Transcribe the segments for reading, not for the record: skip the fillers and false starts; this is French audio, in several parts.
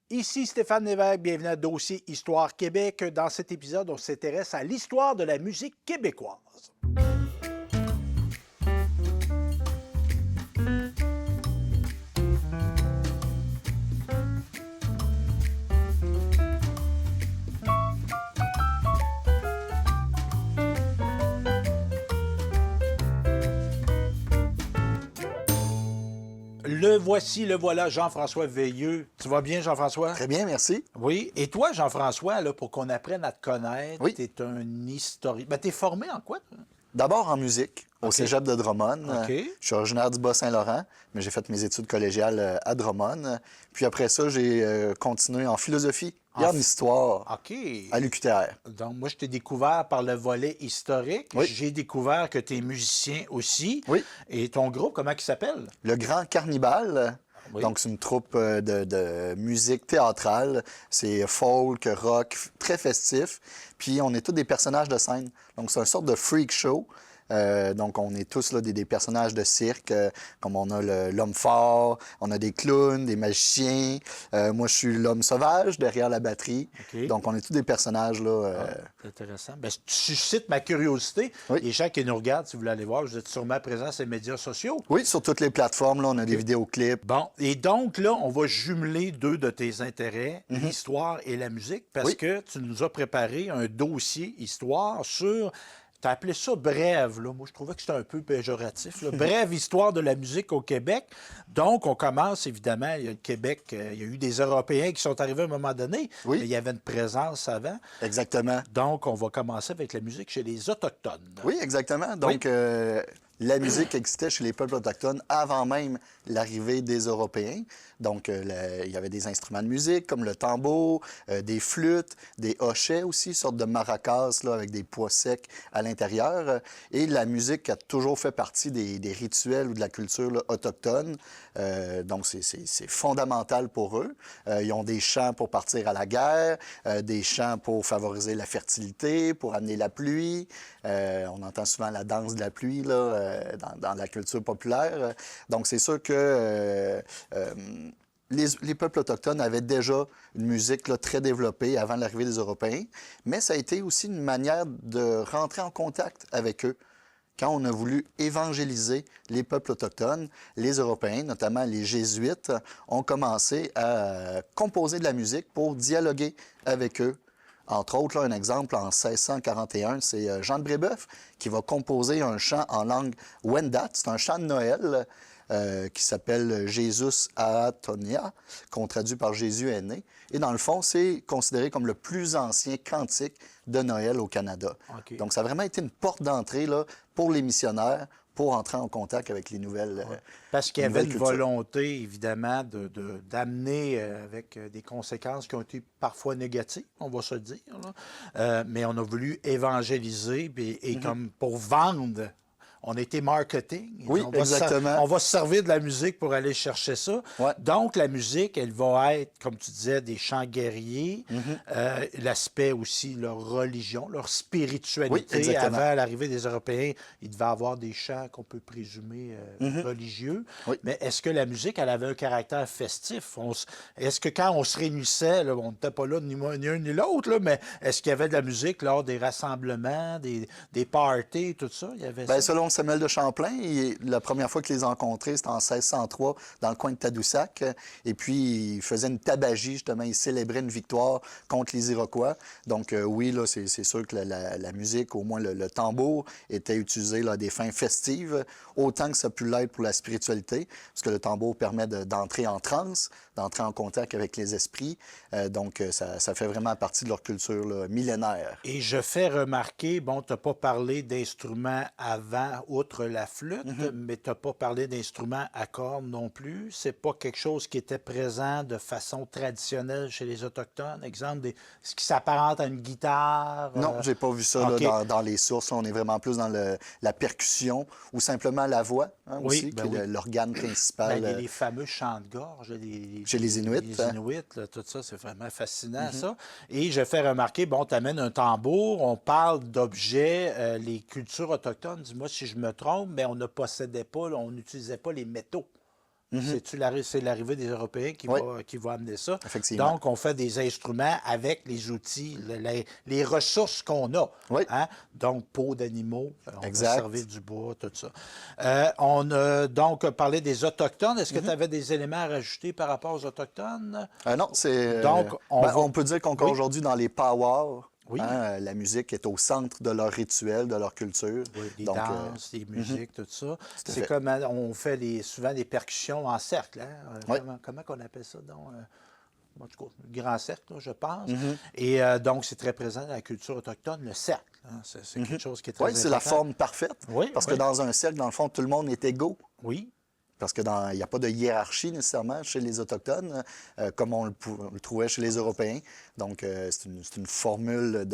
Ici Stéphane Lévesque, bienvenue à Dossier Histoire Québec. Dans cet épisode, on s'intéresse à l'histoire de la musique québécoise. Le voici, le voilà, Jean-François Veilleux. Tu vas bien, Jean-François? Très bien, merci. Oui. Et toi, Jean-François, là, pour qu'on apprenne à te connaître, Oui. tu es un historien. Ben, tu es formé en quoi, toi? D'abord en musique, au Cégep de Drummond. OK. Je suis originaire du Bas-Saint-Laurent, mais j'ai fait mes études collégiales à Drummond. Puis après ça, j'ai continué en philosophie et en histoire OK. à l'UQTR. Donc, moi, je t'ai découvert par le volet historique. Oui. J'ai découvert que tu es musicien aussi. Oui. Et ton groupe, comment il s'appelle? Le Grand Carnival. Oui. Donc, c'est une troupe de musique théâtrale. C'est folk, rock, très festif. Puis, on est tous des personnages de scène. Donc, c'est une sorte de freak show. Donc, on est tous là, des personnages de cirque, comme on a l'homme fort, on a des clowns, des magiciens. Moi, je suis l'homme sauvage derrière la batterie. OK. Donc, on est tous des personnages là. C'est intéressant. Ben, tu suscites ma curiosité. Oui. Les gens qui nous regardent, si vous voulez aller voir, vous êtes sûrement présents sur les médias sociaux. Oui, sur toutes les plateformes, là, on a des vidéoclips. Bon, et donc là, on va jumeler deux de tes intérêts, l'histoire et la musique, parce Oui. que tu nous as préparé un dossier histoire sur... Tu as appelé ça brève, là. Moi, je trouvais que c'était un peu péjoratif. Là. Brève histoire de la musique au Québec. Donc, on commence, évidemment, il y a le Québec, il y a eu des Européens qui sont arrivés à un moment donné, Oui. mais il y avait une présence avant. Exactement. Donc, on va commencer avec la musique chez les Autochtones. Oui, exactement. Donc, la musique existait chez les peuples autochtones avant même l'arrivée des Européens. Donc, il y avait des instruments de musique comme le tambour, des flûtes, des hochets aussi, sorte de maracas là, avec des pois secs à l'intérieur. Et la musique a toujours fait partie des rituels ou de la culture là, autochtone. Donc, c'est fondamental pour eux. Ils ont des chants pour partir à la guerre, des chants pour favoriser la fertilité, pour amener la pluie. On entend souvent la danse de la pluie là, dans la culture populaire. Donc, c'est sûr que les peuples autochtones avaient déjà une musique là, très développée avant l'arrivée des Européens, mais ça a été aussi une manière de rentrer en contact avec eux. Quand on a voulu évangéliser les peuples autochtones, les Européens, notamment les Jésuites, ont commencé à composer de la musique pour dialoguer avec eux. Entre autres, là, un exemple, en 1641, c'est Jean de Brébeuf qui va composer un chant en langue Wendat. C'est un chant de Noël qui s'appelle Jésus Aatonia, qu'on traduit par Jésus est né. Et dans le fond, c'est considéré comme le plus ancien cantique de Noël au Canada. OK. Donc, ça a vraiment été une porte d'entrée là, pour les missionnaires pour entrer en contact avec les nouvelles Parce qu'il y avait une cultures. volonté, évidemment, d'amener avec des conséquences qui ont été parfois négatives, on va se le dire. Là. Mais on a voulu évangéliser et comme pour vendre. On a été marketing. Oui, exactement. On va se servir de la musique pour aller chercher ça. Ouais. Donc, la musique, elle va être, comme tu disais, des chants guerriers, l'aspect aussi, leur religion, leur spiritualité. Oui, exactement. Avant l'arrivée des Européens, il devait avoir des chants qu'on peut présumer religieux. Oui. Mais est-ce que la musique, elle avait un caractère festif? Est-ce que quand on se réunissait, là, on n'était pas là ni un ni l'autre, là, mais est-ce qu'il y avait de la musique lors des rassemblements, des parties, tout ça? Il y avait Bien, ça? selon Samuel de Champlain, la première fois qu'il les a rencontrés, c'était en 1603, dans le coin de Tadoussac. Et puis, il faisait une tabagie, justement. Il célébrait une victoire contre les Iroquois. Donc, oui, là, c'est sûr que la musique, au moins le tambour, était utilisé là, à des fins festives, autant que ça a pu l'être pour la spiritualité, parce que le tambour permet d'entrer en transe, d'entrer en contact avec les esprits. Donc, ça fait vraiment partie de leur culture là, millénaire. Et je fais remarquer, bon, tu n'as pas parlé d'instruments avant, outre la flûte, mais tu n'as pas parlé d'instruments à cordes non plus. C'est pas quelque chose qui était présent de façon traditionnelle chez les Autochtones. Exemple, ce qui s'apparente à une guitare. Non, j'ai pas vu ça OK. là, dans les sources. On est vraiment plus dans la percussion ou simplement la voix Oui, aussi, ben qui est oui. l'organe principal. Ben, les fameux chants de gorge Chez les Inuits, Les hein? Inuits, là, tout ça, c'est vraiment fascinant, ça. Et je fais remarquer, bon, tu amènes un tambour, on parle d'objets, les cultures autochtones, dis-moi si je me trompe, mais on ne possédait pas, là, on n'utilisait pas les métaux. C'est l'arrivée des Européens qui va amener ça. Effectivement. Donc, on fait des instruments avec les outils, les ressources qu'on a. Oui. Hein? Donc, peau d'animaux, on va Exact. servir du bois, tout ça. On a donc parlé des Autochtones. Est-ce que tu avais des éléments à rajouter par rapport aux Autochtones? Non, c'est... Donc, on peut dire qu'encore Oui. aujourd'hui, dans les powwows, Oui. la musique est au centre de leur rituel, de leur culture. Oui, les Donc, danses, les musiques, tout ça. C'est fait. comme on fait souvent des percussions en cercle. Hein? Oui. Comment on appelle ça? Donc, en tout cas, le grand cercle, là, je pense. Et donc, c'est très présent dans la culture autochtone, le cercle. Hein? C'est quelque chose qui est très Oui, c'est la important. forme parfaite. Oui, parce oui. que dans un cercle, dans le fond, tout le monde est égaux. Oui. Parce qu'il n'y a pas de hiérarchie nécessairement chez les Autochtones, comme on le trouvait chez les Européens. Donc, c'est une formule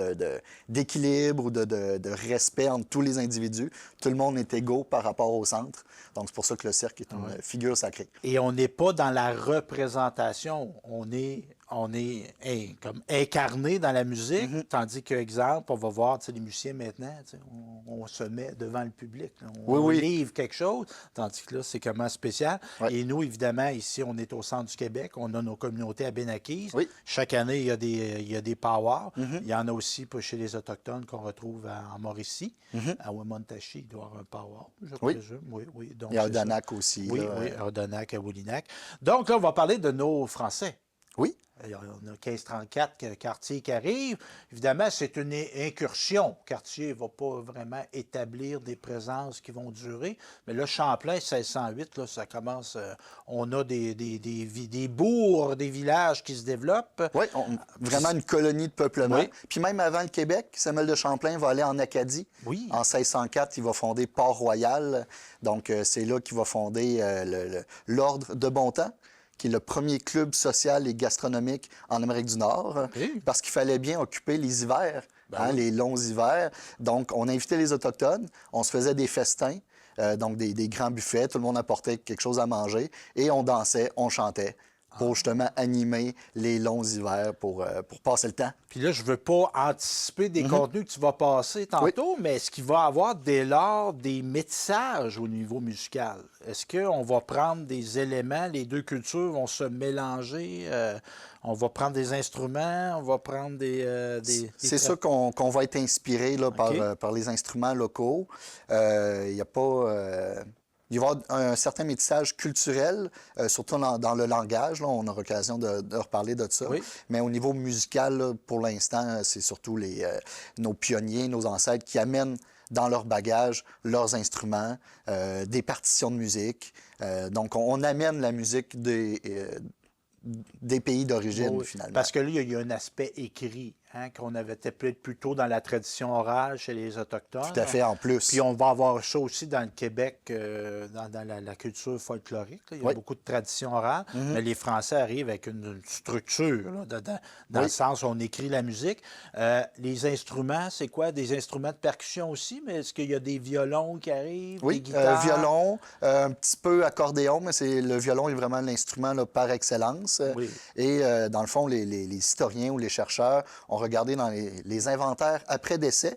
d'équilibre ou de respect entre tous les individus. Tout le monde est égaux par rapport au centre. Donc, c'est pour ça que le cercle est une figure sacrée. Et on n'est pas dans la représentation. On est comme incarné dans la musique, tandis que, exemple, on va voir les musiciens maintenant, on se met devant le public. Là. On livre quelque chose, tandis que là, c'est comment spécial. Oui. Et nous, évidemment, ici, on est au centre du Québec. On a nos communautés à Benakis. Oui. Chaque année, il y a des powwows. Il y en a aussi chez les Autochtones qu'on retrouve en Mauricie. À Wemontachi, il doit y avoir un powwow, je présume. Oui. Donc, il y a Odanak aussi. Oui, là, à Odanak, à Wolinak. Donc, là, on va parler de nos Français. Oui. On a 1534 Cartier qui arrive. Évidemment, c'est une incursion. Cartier ne va pas vraiment établir des présences qui vont durer. Mais là, Champlain, 1608, là, ça commence. On a des bourgs, des villages qui se développent. Oui, vraiment une colonie de peuplement. Oui. Puis même avant le Québec, Samuel de Champlain va aller en Acadie. Oui. En 1604, il va fonder Port-Royal. Donc, c'est là qu'il va fonder l'Ordre de Bontemps, qui est le premier club social et gastronomique en Amérique du Nord, parce qu'il fallait bien occuper les hivers, les longs hivers. Donc, on invitait les Autochtones, on se faisait des festins, donc des grands buffets, tout le monde apportait quelque chose à manger, et on dansait, on chantait, pour justement animer les longs hivers, pour passer le temps. Puis là, je ne veux pas anticiper des contenus que tu vas passer tantôt, mais est-ce qu'il va y avoir dès lors des métissages au niveau musical? Est-ce qu'on va prendre des éléments, les deux cultures vont se mélanger, on va prendre des instruments, on va prendre C'est sûr qu'on va être inspiré là, par les instruments locaux. Il n'y a pas... Il va y avoir un certain métissage culturel, surtout dans le langage. Là, on aura l'occasion de reparler de ça. Oui. Mais au niveau musical, là, pour l'instant, c'est surtout nos pionniers, nos ancêtres qui amènent dans leur bagage leurs instruments, des partitions de musique. Donc, on amène la musique des pays d'origine, finalement. Parce que là, il y a un aspect écrit, hein, qu'on avait peut-être plutôt dans la tradition orale chez les Autochtones. Tout à fait, en plus. Puis on va avoir ça aussi dans le Québec, dans la culture folklorique. Là. Il y a beaucoup de traditions orales, mais les Français arrivent avec une structure, là, dans le sens où on écrit la musique. Les instruments, c'est quoi? Des instruments de percussion aussi, mais est-ce qu'il y a des violons qui arrivent, des guitares? Violon, un petit peu accordéon, mais le violon est vraiment l'instrument là, par excellence. Oui. Et dans le fond, les historiens ou les chercheurs ont regardé dans les inventaires après décès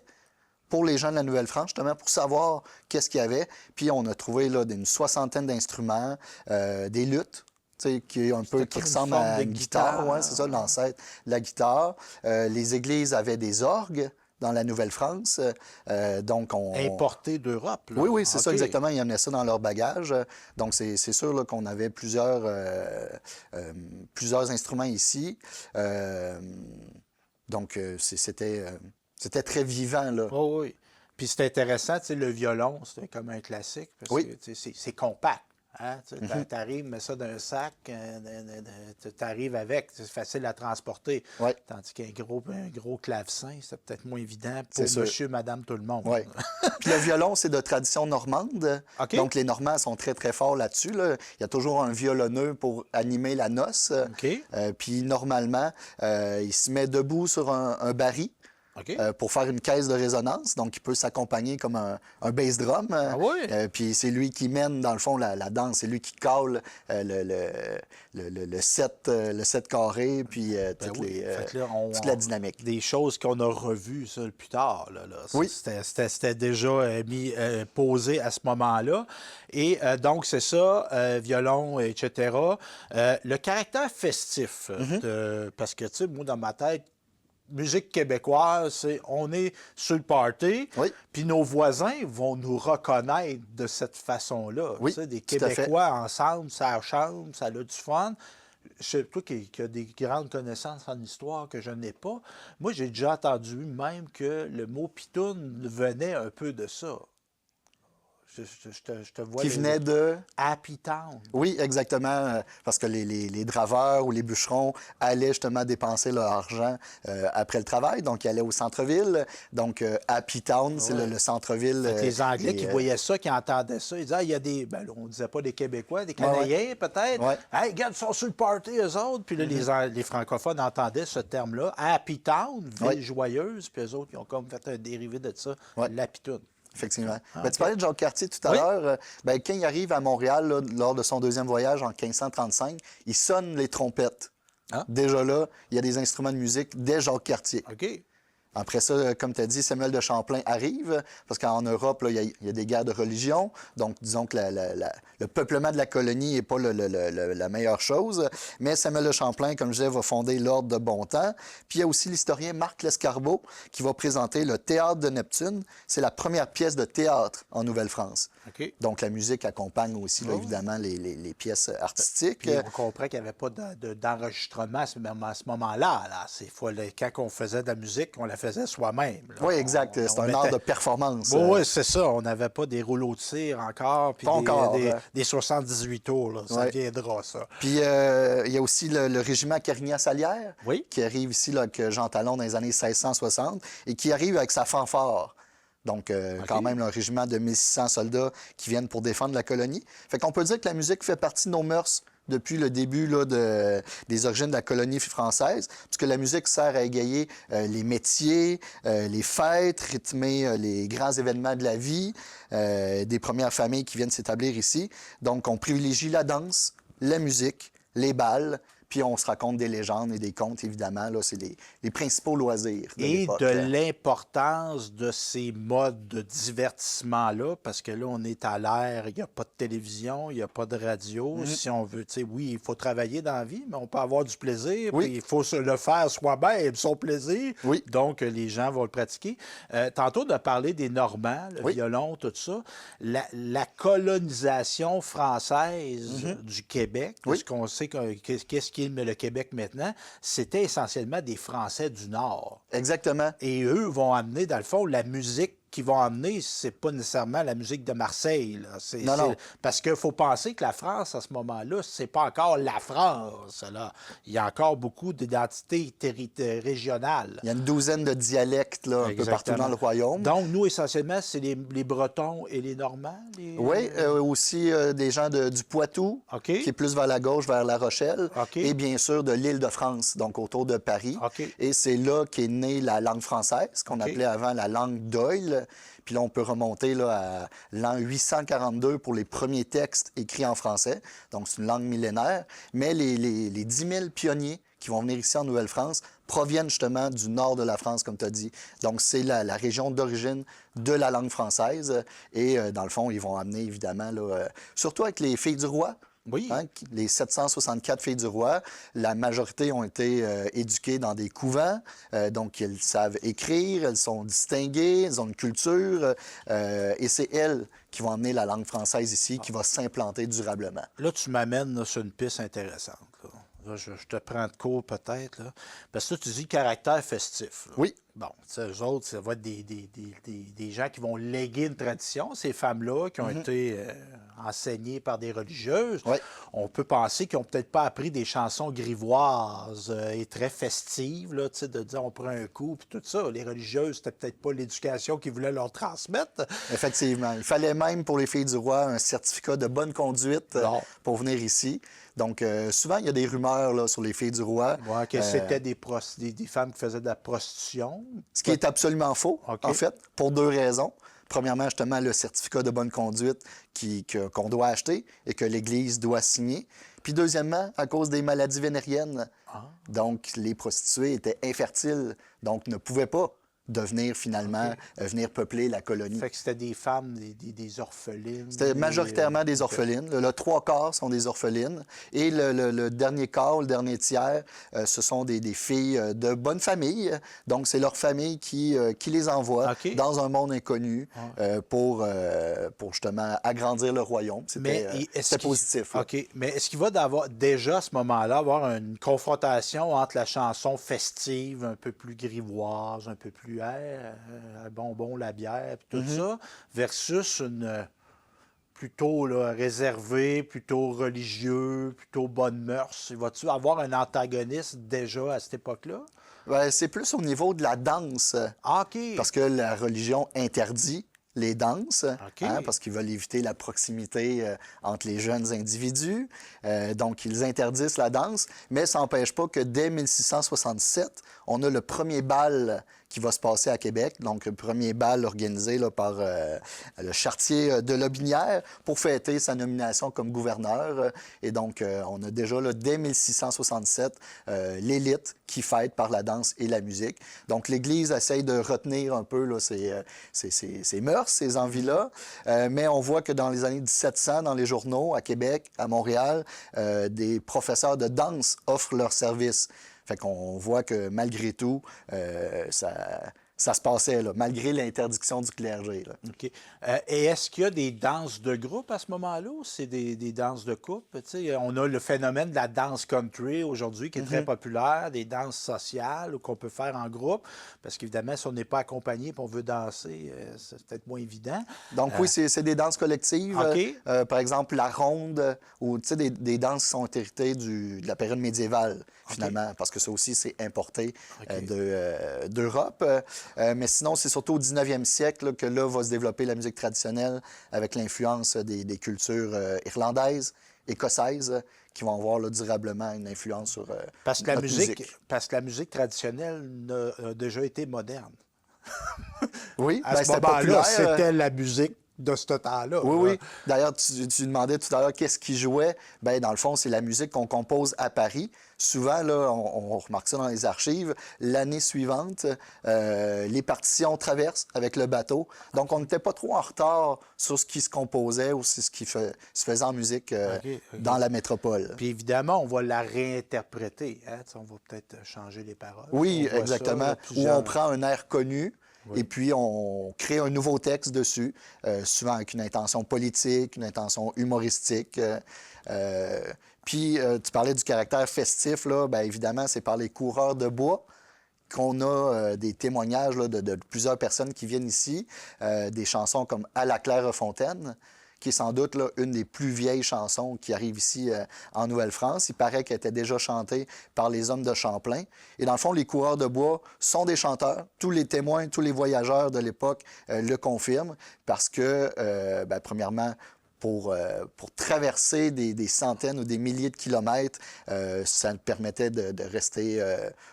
pour les gens de la Nouvelle-France, justement, pour savoir qu'est-ce qu'il y avait. Puis on a trouvé là, une soixantaine d'instruments, des luttes, qui ressemblent à une guitare. Ouais, c'est ça, l'ancêtre, la guitare. Les églises avaient des orgues dans la Nouvelle-France. Importés d'Europe. Là. Oui, c'est ça, exactement. Ils amenaient ça dans leur bagage. Donc, c'est sûr là, qu'on avait plusieurs instruments ici. Donc, c'était très vivant, là. Oh, oui. Puis c'est intéressant, tu sais, le violon, c'est comme un classique, parce que c'est compact. Hein? Tu arrives, mets ça dans un sac, tu arrives avec, c'est facile à transporter. Ouais. Tandis qu'un gros clavecin, c'est peut-être moins évident pour monsieur, madame, tout le monde. Ouais. Puis le violon, c'est de tradition normande. Okay. Donc, les Normands sont très, très forts là-dessus. Là. Il y a toujours un violonneux pour animer la noce. Okay. Puis, normalement, il se met debout sur un baril. OK. pour faire une caisse de résonance. Donc, il peut s'accompagner comme un bass drum. Ah oui? Puis c'est lui qui mène, dans le fond, la danse. C'est lui qui colle le set carré, puis toute la dynamique. Des choses qu'on a revues ça, plus tard. Oui. C'était déjà posé à ce moment-là. Et donc, c'est ça, violon, etc. Le caractère festif, parce que, tu sais, moi, dans ma tête, musique québécoise, c'est on est sur le party, Oui. puis nos voisins vont nous reconnaître de cette façon-là. Oui, Tu sais, des tout à fait. Québécois ensemble, ça chante, ça a du fun. Toi qui as des grandes connaissances en histoire que je n'ai pas, moi j'ai déjà entendu même que le mot pitoune venait un peu de ça. Je te vois. Qui venait de... Happy Town. Oui, exactement, parce que les draveurs ou les bûcherons allaient justement dépenser leur argent après le travail, donc ils allaient au centre-ville. Donc, Happy Town, c'est le centre-ville. Les Anglais qui voyaient ça, qui entendaient ça, ils disaient, il y a des, ben, on ne disait pas des Québécois, des Canadiens peut-être. Ouais. Hey, regarde, ils sont sur le party, eux autres. Puis là, les francophones entendaient ce terme-là. Happy Town, ville joyeuse, puis eux autres, ils ont comme fait un dérivé de ça, l'Happy Town. Effectivement. Okay. Tu parlais de Jacques Cartier tout à l'heure. Quand il arrive à Montréal, là, lors de son deuxième voyage en 1535, il sonne les trompettes. Ah. Déjà là, il y a des instruments de musique dès Jacques Cartier. OK. Après ça, comme tu as dit, Samuel de Champlain arrive, parce qu'en Europe, là, il y a des guerres de religion. Donc, disons que le peuplement de la colonie n'est pas la meilleure chose. Mais Samuel de Champlain, comme je disais, va fonder l'Ordre de Bontemps. Puis il y a aussi l'historien Marc Lescarbot qui va présenter le Théâtre de Neptune. C'est la première pièce de théâtre en Nouvelle-France. OK. Donc, la musique accompagne aussi, là, évidemment, les pièces artistiques. Puis on comprend qu'il n'y avait pas d'enregistrement à ce moment-là. Quand on faisait de la musique, on la faisait soi-même. Oui, exact. C'est un art de performance. Oui, c'est ça. On n'avait pas des rouleaux de cire encore, puis des 78 tours. Là. Ça viendra, ça. Puis il y a aussi le régiment Carignan-Salière, qui arrive ici là, avec Jean Talon dans les années 1660 et qui arrive avec sa fanfare. Donc, quand même, un régiment de 1600 soldats qui viennent pour défendre la colonie. Fait qu'on peut dire que la musique fait partie de nos mœurs depuis le début là, des origines de la colonie française, puisque la musique sert à égayer les métiers, les fêtes, rythmer les grands événements de la vie, des premières familles qui viennent s'établir ici. Donc, on privilégie la danse, la musique, les bals, puis on se raconte des légendes et des contes, évidemment. Là, c'est les principaux loisirs de l'époque. Et de l'importance de ces modes de divertissement-là, parce que là, on est à l'ère, il n'y a pas de télévision, il n'y a pas de radio. Si on veut, tu sais, oui, il faut travailler dans la vie, mais on peut avoir du plaisir, puis il faut se le faire soi-même, son plaisir. Oui. Donc, les gens vont le pratiquer. Tantôt, de parler des Normands, le violon, tout ça, la colonisation française du Québec, parce qu'on sait qu'est-ce qui est le Québec maintenant, c'était essentiellement des Français du Nord. Exactement. Et eux vont amener, dans le fond, la musique qu'ils vont amener, c'est pas nécessairement la musique de Marseille. Là. Non. Parce qu'il faut penser que la France, à ce moment-là, c'est pas encore la France. Là. Il y a encore beaucoup d'identités régionales. Il y a une douzaine de dialectes là, un peu partout dans le royaume. Donc, nous, essentiellement, c'est les Bretons et les Normands? Oui, aussi des gens du Poitou, qui est plus vers la gauche, vers La Rochelle, et bien sûr de l'Île-de-France, donc autour de Paris. Et c'est là qu'est née la langue française, qu'on appelait avant la langue d'Oil. Puis là, on peut remonter là, à l'an 842 pour les premiers textes écrits en français. Donc, c'est une langue millénaire. Mais les 10 000 pionniers qui vont venir ici en Nouvelle-France proviennent justement du nord de la France, comme tu as dit. Donc, c'est la région d'origine de la langue française. Et dans le fond, ils vont amener, évidemment, là, surtout avec les filles du roi. Oui. Hein, les 764 filles du roi, la majorité ont été éduquées dans des couvents, donc elles savent écrire, elles sont distinguées, elles ont une culture, et c'est elles qui vont amener la langue française ici, qui va s'implanter durablement. Là, tu m'amènes sur une piste intéressante. Là, je te prends de court peut-être, là. Parce que là, tu dis caractère festif. Là. Oui. Bon, eux autres, ça va être des gens qui vont léguer une tradition, ces femmes-là qui ont été enseignées par des religieuses, Ouais. on peut penser qu'ils n'ont peut-être pas appris des chansons grivoises et très festives, là, tu sais, de dire on prend un coup, puis tout ça. Les religieuses, c'était peut-être pas l'éducation qu'ils voulaient leur transmettre. Effectivement. Il fallait même pour les filles du roi un certificat de bonne conduite Non. pour venir ici. Donc, souvent, il y a des rumeurs là, sur les filles du roi. Ouais, que c'était des femmes qui faisaient de la prostitution. Ce qui est absolument faux, OK. en fait, pour deux raisons. Premièrement, justement, le certificat de bonne conduite qu'on doit acheter et que l'Église doit signer. Puis deuxièmement, à cause des maladies vénériennes. Donc, les prostituées étaient infertiles, donc ne pouvaient pas devenir finalement, venir peupler la colonie. Fait que c'était des femmes, des orphelines. C'était majoritairement des orphelines. Le trois quarts sont des orphelines. Et le dernier quart, le dernier tiers, ce sont des filles de bonne famille. Donc, c'est leur famille qui les envoie dans un monde inconnu pour justement agrandir le royaume. C'était positif. Là. OK. Mais est-ce qu'il va déjà à ce moment-là avoir une confrontation entre la chanson festive, un peu plus grivoise, un peu plus bonbon, la bière, puis tout ça, versus une plutôt là, réservé, plutôt religieux, plutôt bonne mœurs? Va-tu avoir un antagoniste déjà à cette époque-là? Ben, c'est plus au niveau de la danse. OK. Parce que la religion interdit les danses, OK. parce qu'ils veulent éviter la proximité entre les jeunes individus. Donc, ils interdisent la danse, mais ça n'empêche pas que dès 1667, on a le premier bal qui va se passer à Québec. Donc, le premier bal organisé là, par le chartier de Lotbinière pour fêter sa nomination comme gouverneur. Et donc, on a déjà, là, dès 1667, l'élite qui fête par la danse et la musique. Donc, l'Église essaye de retenir un peu là, ces mœurs, ces envies-là. Mais on voit que dans les années 1700, dans les journaux, à Québec, à Montréal, des professeurs de danse offrent leurs services. Fait qu'on voit que malgré tout, ça se passait, là, malgré l'interdiction du clergé. Là. OK. Et est-ce qu'il y a des danses de groupe à ce moment-là ou c'est des danses de couple? Tu sais, on a le phénomène de la danse country aujourd'hui qui est très populaire, des danses sociales qu'on peut faire en groupe, parce qu'évidemment, si on n'est pas accompagné et on veut danser, c'est peut-être moins évident. Donc oui, c'est des danses collectives. OK. Par exemple, la ronde, ou des danses qui sont héritées de la période médiévale, finalement, parce que ça aussi, c'est importé d'Europe. Mais sinon, c'est surtout au 19e siècle là, que là va se développer la musique traditionnelle avec l'influence des cultures irlandaises, écossaises, qui vont avoir là, durablement une influence sur parce que notre musique. Parce que la musique traditionnelle a déjà été moderne. Oui, À ce moment-là, c'était la musique de ce temps-là. Oui, oui. D'ailleurs, tu demandais tout à l'heure qu'est-ce qui jouait. Bien, dans le fond, c'est la musique qu'on compose à Paris. Souvent, là, on remarque ça dans les archives. L'année suivante, les partitions traversent avec le bateau. Donc, on n'était pas trop en retard sur ce qui se composait ou sur ce qui se faisait en musique dans la métropole. Puis évidemment, on va la réinterpréter. Hein? On va peut-être changer les paroles. Oui, exactement. Où on prend un air connu. Oui. Et puis, on crée un nouveau texte dessus, souvent avec une intention politique, une intention humoristique. Puis, tu parlais du caractère festif, là. Bien, évidemment, c'est par les coureurs de bois qu'on a des témoignages là, de plusieurs personnes qui viennent ici, des chansons comme « À la Clairefontaine », qui est sans doute là, une des plus vieilles chansons qui arrive ici en Nouvelle-France. Il paraît qu'elle était déjà chantée par les hommes de Champlain. Et dans le fond, les coureurs de bois sont des chanteurs. Tous les témoins, tous les voyageurs de l'époque le confirment parce que, premièrement, pour traverser des centaines ou des milliers de kilomètres, ça permettait de rester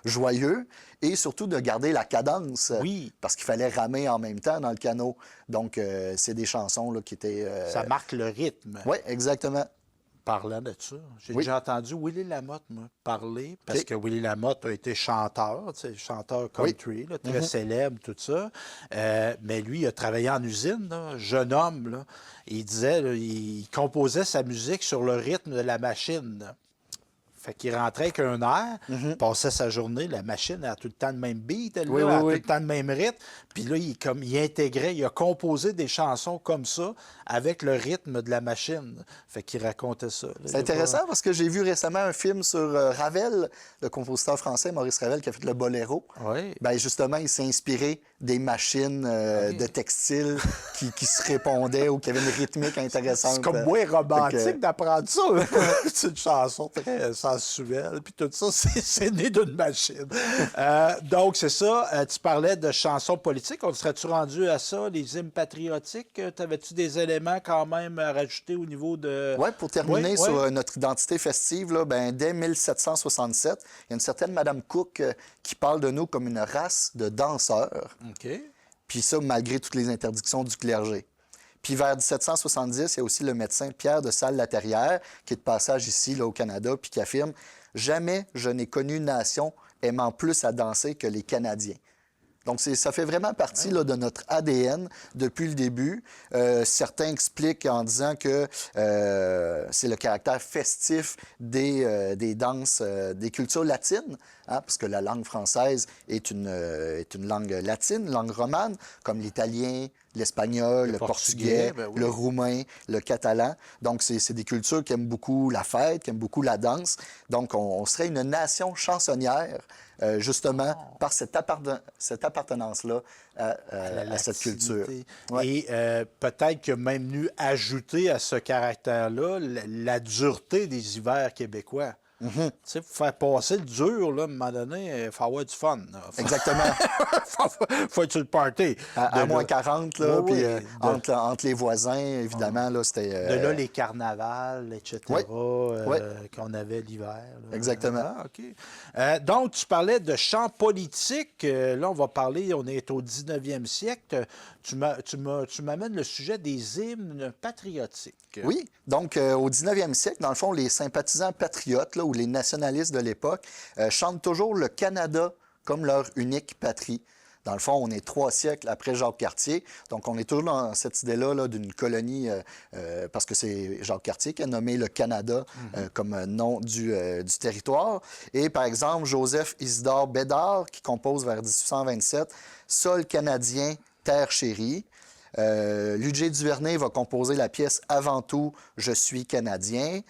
joyeux et surtout de garder la cadence. Oui. Parce qu'il fallait ramer en même temps dans le canot. Donc, c'est des chansons là, qui étaient... Ça marque le rythme. Oui, exactement. Parlant de ça, j'ai déjà entendu Willie Lamotte parler, parce que Willie Lamotte a été chanteur, chanteur country, là, très célèbre, tout ça. Mais lui, il a travaillé en usine, là, jeune homme. Là. Il disait, là, il composait sa musique sur le rythme de la machine. Là. Fait qu'il rentrait avec un air, passait sa journée, la machine a tout le temps le même beat, elle, a tout le temps le même rythme. Puis là, il intégrait, il a composé des chansons comme ça avec le rythme de la machine. Fait qu'il racontait ça. Là, c'est intéressant parce que j'ai vu récemment un film sur Ravel, le compositeur français Maurice Ravel qui a fait le Boléro. Oui. Bien, justement, il s'est inspiré des machines de textile qui se répondaient ou qui avaient une rythmique intéressante. C'est comme moins romantique Fait que- d'apprendre ça. C'est une chanson très sensuelle, puis tout ça, c'est né d'une machine. Donc, c'est ça. Tu parlais de chansons politiques. On serait-tu rendu à ça, les hymnes patriotiques? T'avais-tu des éléments quand même à rajouter au niveau de... Oui, pour terminer Oui, sur oui. notre identité festive, là, ben, dès 1767, il y a une certaine Madame Cook qui parle de nous comme une race de danseurs. OK. Puis ça, malgré toutes les interdictions du clergé. Puis vers 1770, il y a aussi le médecin Pierre de Salles-Laterrière, qui est de passage ici, là, au Canada, puis qui affirme « Jamais je n'ai connu une nation aimant plus à danser que les Canadiens ». Donc, ça fait vraiment partie là, de notre ADN depuis le début. Certains expliquent en disant que c'est le caractère festif des danses, des cultures latines, hein, parce que la langue française est une langue latine, langue romane, comme l'italien, l'espagnol, le portugais, ben oui. le roumain, le catalan. Donc, c'est des cultures qui aiment beaucoup la fête, qui aiment beaucoup la danse. Donc, on serait une nation chansonnière, justement, par cette appartenance-là à cette culture. Ouais. Et peut-être que même nous ajouter à ce caractère-là la dureté des hivers québécois. Tu sais, pour faire passer le dur, là, à un moment donné, il faut avoir du fun. Exactement. faut être sur le party. À moins 40, là, Oui, puis oui, entre les voisins, évidemment, là, c'était... de là, les carnavals, etc., Oui. Oui. qu'on avait l'hiver. Là. Exactement. Ah, OK. Donc, tu parlais de chants politiques. Là, on va parler, on est au 19e siècle. Tu m'amènes le sujet des hymnes patriotiques. Oui, donc au 19e siècle, dans le fond, les sympathisants patriotes là, ou les nationalistes de l'époque chantent toujours le Canada comme leur unique patrie. Dans le fond, on est 3 siècles après Jacques Cartier, donc on est toujours dans cette idée-là là, d'une colonie, parce que c'est Jacques Cartier qui a nommé le Canada comme nom du territoire. Et par exemple, Joseph Isidore Bédard, qui compose vers 1827 « Sol canadien, terre chérie ». Ludger Duvernay va composer la pièce « Avant tout, je suis Canadien ».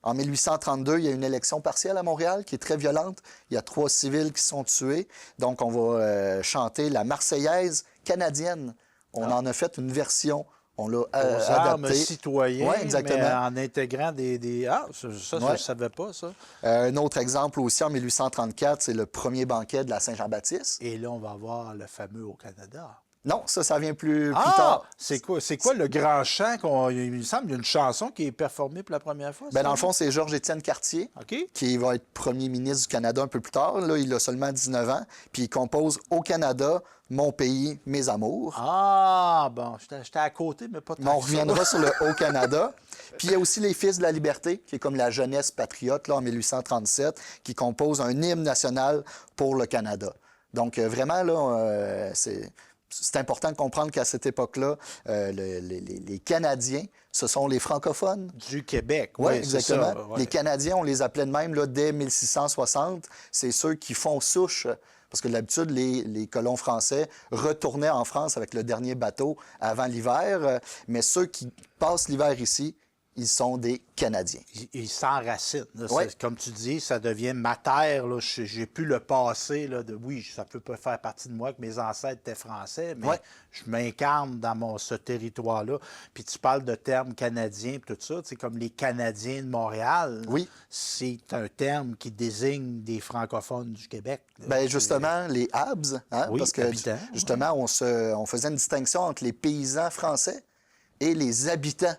En 1832, il y a une élection partielle à Montréal qui est très violente. Il y a 3 civils qui sont tués. Donc, on va chanter la Marseillaise canadienne. On en a fait une version. On l'a Aux armes adaptée. citoyens, Ouais, exactement. mais en intégrant des... Ah, ça, je Ouais. ne savais pas, ça. Un autre exemple aussi, en 1834, c'est le premier banquet de la Saint-Jean-Baptiste. Et là, on va voir le fameux au Canada. Non, ça vient plus Ah! tard. C'est quoi le grand chant il me semble, il y a une chanson qui est performée pour la première fois? Ben, ça? dans le fond, c'est Georges-Étienne Cartier, OK. qui va être premier ministre du Canada un peu plus tard. Là, il a seulement 19 ans. Puis il compose « Au Canada, mon pays, mes amours ». Ah, bon, j'étais à côté, mais pas tant Mais on que ça. reviendra sur le Haut-Canada. Puis il y a aussi les Fils de la Liberté, qui est comme la jeunesse patriote, là, en 1837, qui compose un hymne national pour le Canada. Donc, vraiment, là, c'est important de comprendre qu'à cette époque-là, les Canadiens, ce sont les francophones. Du Québec, Oui, oui, exactement. c'est ça. Ouais. Les Canadiens, on les appelait de même là, dès 1660. C'est ceux qui font souche. Parce que d'habitude, les colons français retournaient en France avec le dernier bateau avant l'hiver. Mais ceux qui passent l'hiver ici, ils sont des Canadiens. Il s'enracine. Là. Ouais. Comme tu dis, ça devient ma terre. Là. J'ai pu le passer. Là, oui, ça peut pas faire partie de moi que mes ancêtres étaient français, mais Ouais. je m'incarne dans ce territoire-là. Puis tu parles de termes canadiens et tout ça. C'est comme les Canadiens de Montréal. Oui. C'est un terme qui désigne des francophones du Québec. Là. Bien, justement, les Habs, hein, Oui, parce que habitants, justement, on faisait une distinction entre les paysans français et les habitants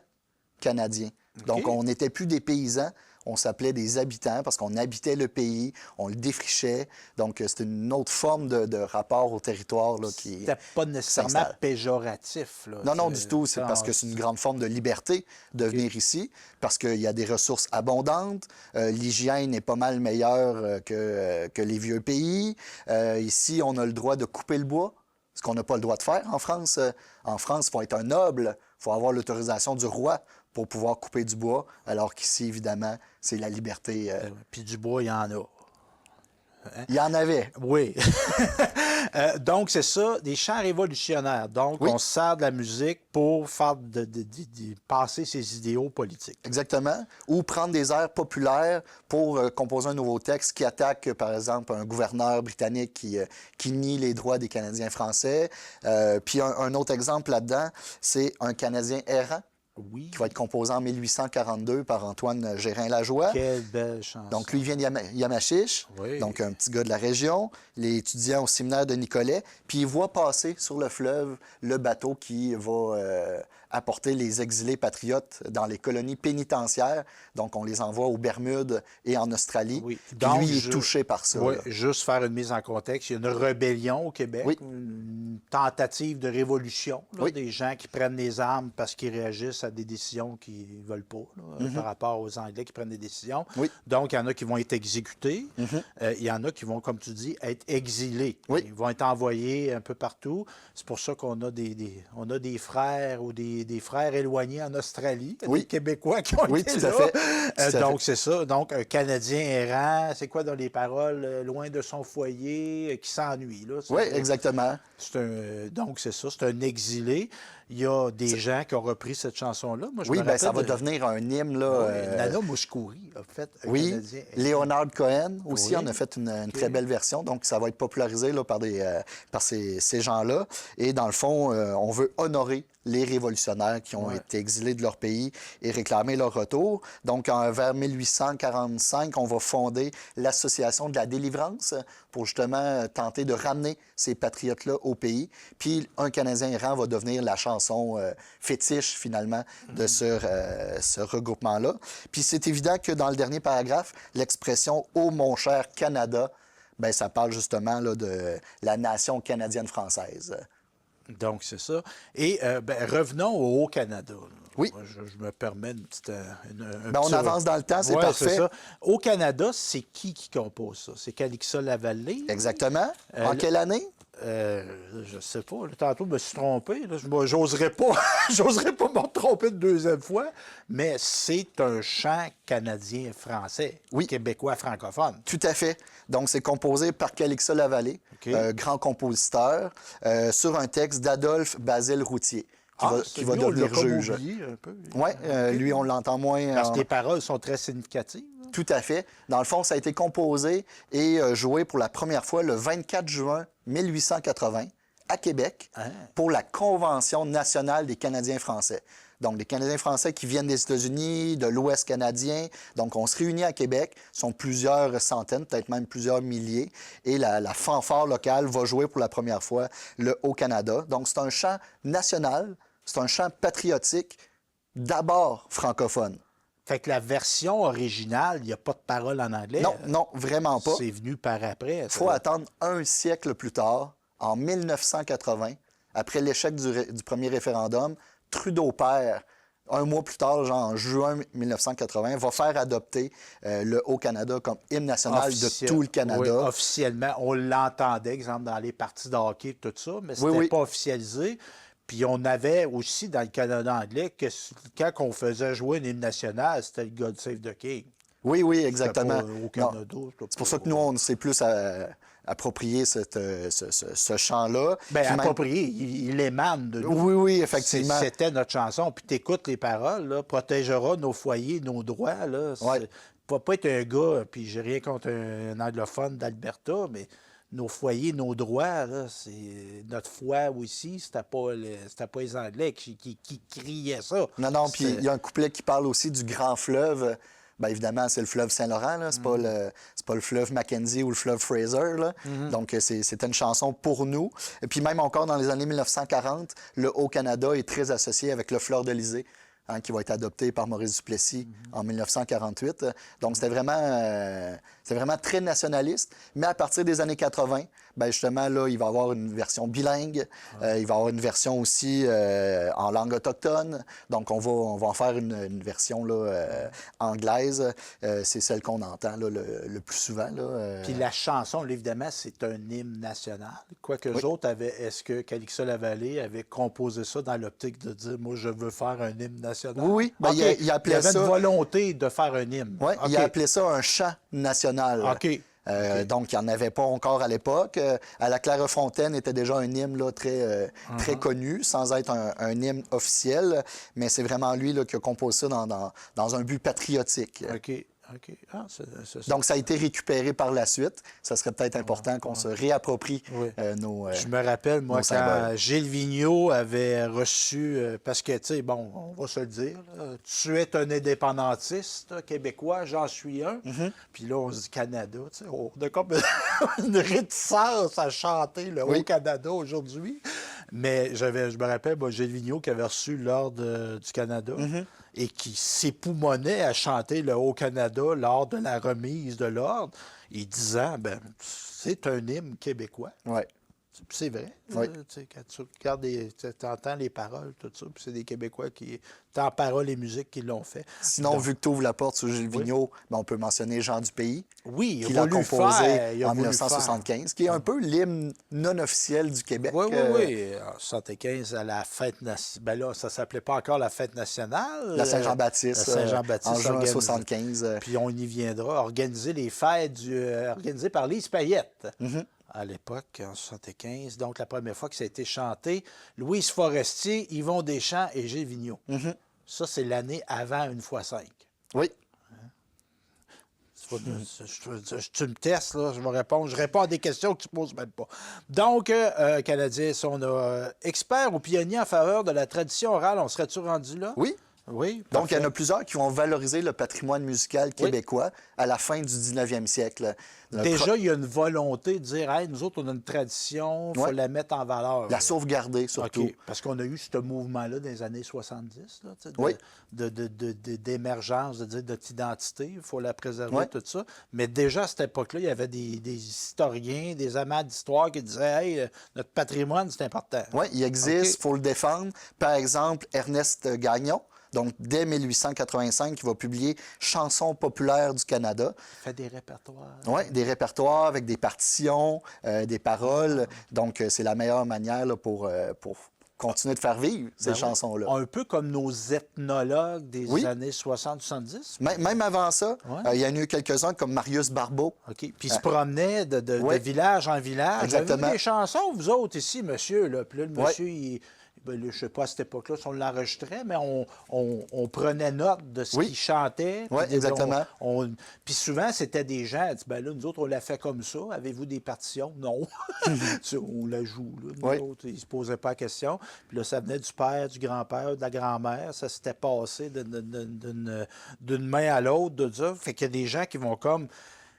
canadiens. Donc, on n'était plus des paysans, on s'appelait des habitants parce qu'on habitait le pays, on le défrichait. Donc, c'était une autre forme de rapport au territoire là, qui C'était pas nécessairement s'installe. péjoratif. Là. Non, non, du tout. C'est parce que c'est une grande forme de liberté de venir ici, parce qu'il y a des ressources abondantes. L'hygiène est pas mal meilleure que les vieux pays. Ici, on a le droit de couper le bois, ce qu'on n'a pas le droit de faire en France. En France, il faut être un noble, il faut avoir l'autorisation du roi pour pouvoir couper du bois, alors qu'ici, évidemment, c'est la liberté. Puis du bois, il y en a. Il y en avait. Oui. Donc, c'est ça, des chants révolutionnaires. Donc, Oui. on se sert de la musique pour faire passer ses idéaux politiques. Exactement. Ou prendre des airs populaires pour composer un nouveau texte qui attaque, par exemple, un gouverneur britannique qui nie les droits des Canadiens français. Puis un autre exemple là-dedans, c'est un Canadien errant Oui. qui va être composé en 1842 par Antoine Gérin-Lajoie. Quelle belle chanson. Donc, lui, il vient de Yamachiche, Oui. donc un petit gars de la région. Il est étudiant au séminaire de Nicolet. Puis, il voit passer sur le fleuve le bateau qui va apporter les exilés patriotes dans les colonies pénitentiaires. Donc, on les envoie aux Bermudes et en Australie. Oui. Puis, Donc, lui, il est touché par ça. Oui, là. juste faire une mise en contexte. Il y a une rébellion au Québec, Oui. une tentative de révolution. Là, Oui. des gens qui prennent les armes parce qu'ils réagissent à des décisions qu'ils ne veulent pas, là, par rapport aux Anglais qui prennent des décisions. Oui. Donc, il y en a qui vont être exécutés. Il y en a qui vont, comme tu dis, être exilés. Oui. Ils vont être envoyés un peu partout. C'est pour ça qu'on a on a des frères ou des frères éloignés en Australie, Oui. des Québécois qui ont Oui, été tout à là. fait. Tout à Donc, c'est ça. Donc, un Canadien errant, c'est quoi dans les paroles? Loin de son foyer, qui s'ennuie. Là. Oui, exactement. Donc, c'est ça. C'est un exilé. Il y a des gens qui ont repris cette chanson-là. Moi, je Oui, me bien, ça rappelle va devenir un hymne. Là, Nana Mouskouri a fait un Oui, Canadien. Leonard Cohen aussi Oui. en a fait une très belle version. Donc, ça va être popularisé là, par ces gens-là. Et dans le fond, on veut honorer les révolutionnaires qui ont été exilés de leur pays et réclamer leur retour. Donc, vers 1845, on va fonder l'Association de la délivrance pour justement tenter de ramener ces patriotes-là au pays. Puis, un Canadien errant va devenir la chanson fétiche, finalement, de ce regroupement-là. Puis, c'est évident que dans le dernier paragraphe, l'expression « Ô mon cher Canada », bien, ça parle justement là, de la nation canadienne-française. Donc, c'est ça. Et revenons au Haut-Canada. Oui. Moi, je me permets une petite. On avance dans le temps, c'est parfait. C'est ça. Au Canada, c'est qui compose ça? C'est Calixa Lavallée? Exactement. En quelle année? Je sais pas. Là, tantôt, je me suis trompé. J'oserais pas, j'oserais pas me tromper une deuxième fois, mais c'est un chant canadien-français, Oui. québécois francophone. Tout à fait. Donc, c'est composé par Calixa Lavallée, OK. grand compositeur, sur un texte d'Adolphe Basile Routier, qui va lui, on l'a devenir comme juge. oublié un peu. Oui, OK. lui, on l'entend moins. Parce que les paroles sont très significatives. Là. Tout à fait. Dans le fond, ça a été composé et joué pour la première fois le 24 juin 1880 à Québec pour la Convention nationale des Canadiens français. Donc, les Canadiens français qui viennent des États-Unis, de l'Ouest canadien. Donc, on se réunit à Québec. Ce sont plusieurs centaines, peut-être même plusieurs milliers. Et la fanfare locale va jouer pour la première fois le Haut-Canada. Donc, c'est un chant national, c'est un chant patriotique, d'abord francophone. Fait que la version originale, il n'y a pas de parole en anglais. Non, non, vraiment pas. C'est venu par après. Il faut attendre un siècle plus tard, en 1980, après l'échec du premier référendum, Trudeau père, un mois plus tard, genre en juin 1980, va faire adopter le Haut-Canada comme hymne national de tout le Canada. Oui, officiellement, on l'entendait, exemple, dans les parties de hockey, tout ça, mais c'était Oui. pas officialisé. Puis on avait aussi dans le Canada anglais que quand on faisait jouer une hymne nationale, c'était le God Save the King. Oui, oui, exactement. C'était pas au Canada. C'est pour ça que nous, on s'est plus approprié ce chant-là. Bien, Puis même- approprié, il émane de nous. Oui, oui, effectivement. C'était notre chanson. Puis t'écoutes les paroles, là, protégera nos foyers, nos droits. Là. Ouais. Pas être un gars, puis j'ai rien contre un anglophone d'Alberta, mais nos foyers, nos droits, là, c'est notre foi aussi. C'était pas les Anglais qui criaient ça. Non, puis C'est- il y a un couplet qui parle aussi du grand fleuve. Bien, évidemment, c'est le fleuve Saint-Laurent, là. C'est pas le fleuve Mackenzie ou le fleuve Fraser, là. Donc, c'était une chanson pour nous. Et puis même encore dans les années 1940, le Haut-Canada est très associé avec le Fleur-de-Lysée, qui va être adopté par Maurice Duplessis en 1948. Donc, c'était vraiment très nationaliste. Mais à partir des années 80, bien justement, là, il va y avoir une version bilingue. Il va y avoir une version aussi en langue autochtone. Donc, on va en faire une version là, anglaise. C'est celle qu'on entend là, le plus souvent. Là. Puis la chanson, là, évidemment, c'est un hymne national. Quoique eux autres avaient, est-ce que Calixa Lavallée avait composé ça dans l'optique de dire, moi, je veux faire un hymne national? Oui. Ben, OK. il appelait avait ça... une volonté de faire un hymne. Oui, OK. il a appelé ça un chant national. OK. Donc, il n'y en avait pas encore à l'époque. À la Clairefontaine était déjà un hymne là, très connu, sans être un hymne officiel, mais c'est vraiment lui là, qui a composé ça dans un but patriotique. OK. OK. Ah, Donc, ça a été récupéré par la suite. Ça serait peut-être important qu'on se réapproprie nos Je me rappelle, moi, nos symboles. quand Gilles Vigneault avait reçu, parce que, tu sais, bon, on va se le dire, là, tu es un indépendantiste québécois, j'en suis un. Puis là, on se dit Canada, tu sais, on a comme une réticence à chanter le Haut-Canada aujourd'hui. Mais je me rappelle, moi, Gilles Vigneault qui avait reçu l'Ordre du Canada et qui s'époumonnait à chanter le Haut-Canada lors de la remise de l'Ordre, et disant, ben, c'est un hymne québécois. Ouais. C'est vrai. Oui. Tu sais, quand tu regardes, tu entends les paroles, tout ça, puis c'est des Québécois qui, tant paroles et musique, qui l'ont fait. Sinon, Donc, vu que tu ouvres la porte sur Gilles Vigneault, ben, on peut mentionner Jean Dupaix, oui, il qui a l'a voulu composé faire, il a en voulu 1975, qui est un peu l'hymne non officiel du Québec. Oui, oui, oui. En 75, à la fête nationale. Ben là, ça s'appelait pas encore la fête nationale. La Saint-Jean-Baptiste, La Saint-Jean-Baptiste en juin organisée. 75. Puis on y viendra, organiser les fêtes organisées par Lise Payette. À l'époque, en 75. Donc, la première fois que ça a été chanté, Louise Forestier, Yvon Deschamps et Gilles Vigneault. Ça, c'est l'année avant une fois 5. Oui. Tu me testes, là, je vais répondre. Je réponds à des questions que tu ne poses même pas. Donc, Canadiens, on a expert ou pionnier en faveur de la tradition orale. On serait-tu rendu là? Oui. Oui. Donc, il y en parfait. a plusieurs qui vont valoriser le patrimoine musical québécois à la fin du 19e siècle. Déjà, il y a une volonté de dire, hey, nous autres, on a une tradition, il faut la mettre en valeur. La sauvegarder, surtout. OK. Parce qu'on a eu ce mouvement-là dans les années 70, là, tu sais, Oui. d'émergence, de dire notre identité, il faut la préserver, Oui. tout ça. Mais déjà, à cette époque-là, il y avait des historiens, des amants d'histoire qui disaient, hey, notre patrimoine, c'est important. Oui, il existe, il OK. faut le défendre. Par exemple, Ernest Gagnon, donc dès 1885, qui va publier Chansons populaires du Canada. Il fait des répertoires. Oui, des répertoires avec des partitions, des paroles. Donc, c'est la meilleure manière là, pour continuer de faire vivre ces Ben oui. chansons-là. Un peu comme nos ethnologues des Oui. années 60-70. Même avant ça, Ouais. il y en a eu quelques-uns comme Marius Barbeau. OK. Puis ils se promenaient de Oui. village en village. Exactement. Avez-vous des chansons, vous autres, ici, monsieur? Là? Puis là, le Oui. monsieur, ben, là, je ne sais pas à cette époque-là si on l'enregistrait, mais on prenait note de ce Oui. qu'il chantait. Oui, Puis exactement. Puis souvent, c'était des gens, ils disaient, ben là, nous autres, on l'a fait comme ça. Avez-vous des partitions? Non. On la joue, là. Nous Oui. autres, ils ne se posaient pas la question. Puis là, ça venait du père, du grand-père, de la grand-mère. Ça s'était passé d'une main à l'autre, de ça. Fait qu'il y a des gens qui vont comme,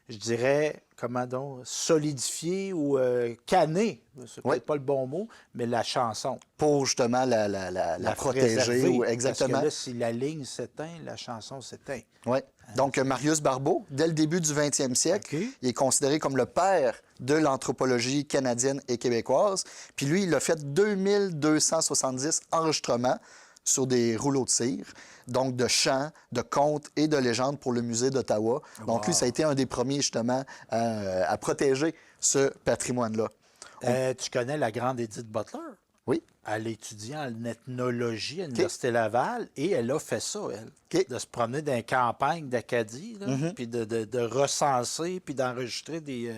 je dirais, comment donc, solidifier ou canner, c'est peut-être Oui. pas le bon mot, mais la chanson. Pour justement la protéger. préserver. Ou, exactement. Parce que là, si la ligne s'éteint, la chanson s'éteint. Oui. Donc, Marius Barbeau, dès le début du 20e siècle, OK. il est considéré comme le père de l'anthropologie canadienne et québécoise. Puis lui, il a fait 2270 enregistrements sur des rouleaux de cire, donc de chants, de contes et de légendes pour le musée d'Ottawa. Donc, lui, ça a été un des premiers, justement, à protéger ce patrimoine-là. Tu connais la grande Edith Butler? Oui. Elle étudie en ethnologie à l'Université Laval et elle a fait ça, elle. OK. De se promener dans les campagnes d'Acadie, là, puis de recenser, puis d'enregistrer des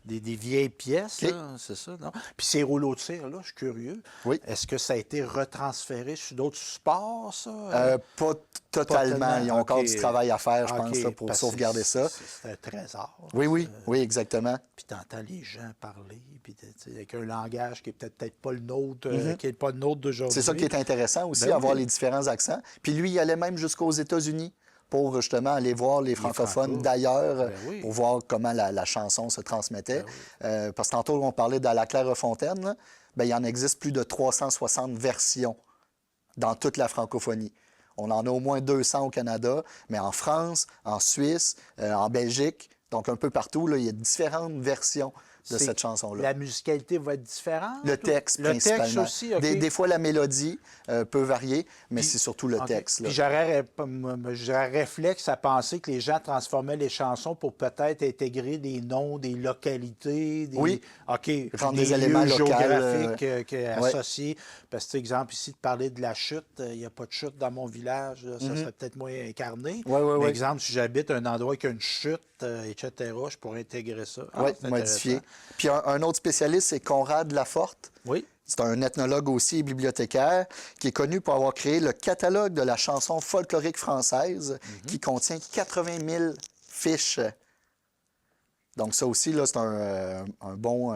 vieilles pièces, OK. là, c'est ça, non? Puis ces rouleaux de cire, là, je suis curieux. Oui. Est-ce que ça a été retransféré sur d'autres supports, ça? Pas totalement. Ils ont encore OK. du travail à faire, je pense, OK, là, pour parce que sauvegarder ça. C'est un trésor. Oui, oui, exactement. Puis t'entends les gens parler, puis avec un langage qui est peut-être pas le nôtre, qui n'est pas le nôtre d'aujourd'hui. C'est ça qui est intéressant aussi, Ben avoir oui. les différents accents. Puis lui, il allait même jusqu'aux États-Unis pour justement aller voir les francophones Franco. d'ailleurs, Ben oui. pour voir comment la chanson se transmettait. Ben Parce que tantôt, on parlait de la Clairefontaine, là. Bien, il en existe plus de 360 versions dans toute la francophonie. On en a au moins 200 au Canada, mais en France, en Suisse, en Belgique, donc un peu partout, là, il y a différentes versions de cette chanson-là. La musicalité va être différente? Le texte, Le principalement. texte aussi, OK. Des fois, la mélodie peut varier, mais c'est surtout le OK. texte. Là. Puis j'aurais réflexe à penser que les gens transformaient les chansons pour peut-être intégrer des noms, des localités, des, Oui. OK, Rendre des des éléments lieux locaux, géographiques ouais. associés. Parce que, exemple, ici, de parler de la chute, il n'y a pas de chute dans mon village, là, ça serait peut-être moins incarné. Ouais, ouais, Mais ouais. exemple, si j'habite un endroit qui a une chute, etc., je pourrais intégrer ça. Ah, Oui, c'est modifié. intéressant. Puis un autre spécialiste, c'est Conrad Laforte. Oui. C'est un ethnologue aussi et bibliothécaire qui est connu pour avoir créé le catalogue de la chanson folklorique française qui contient 80 000 fiches. Donc ça aussi, là, c'est un bon...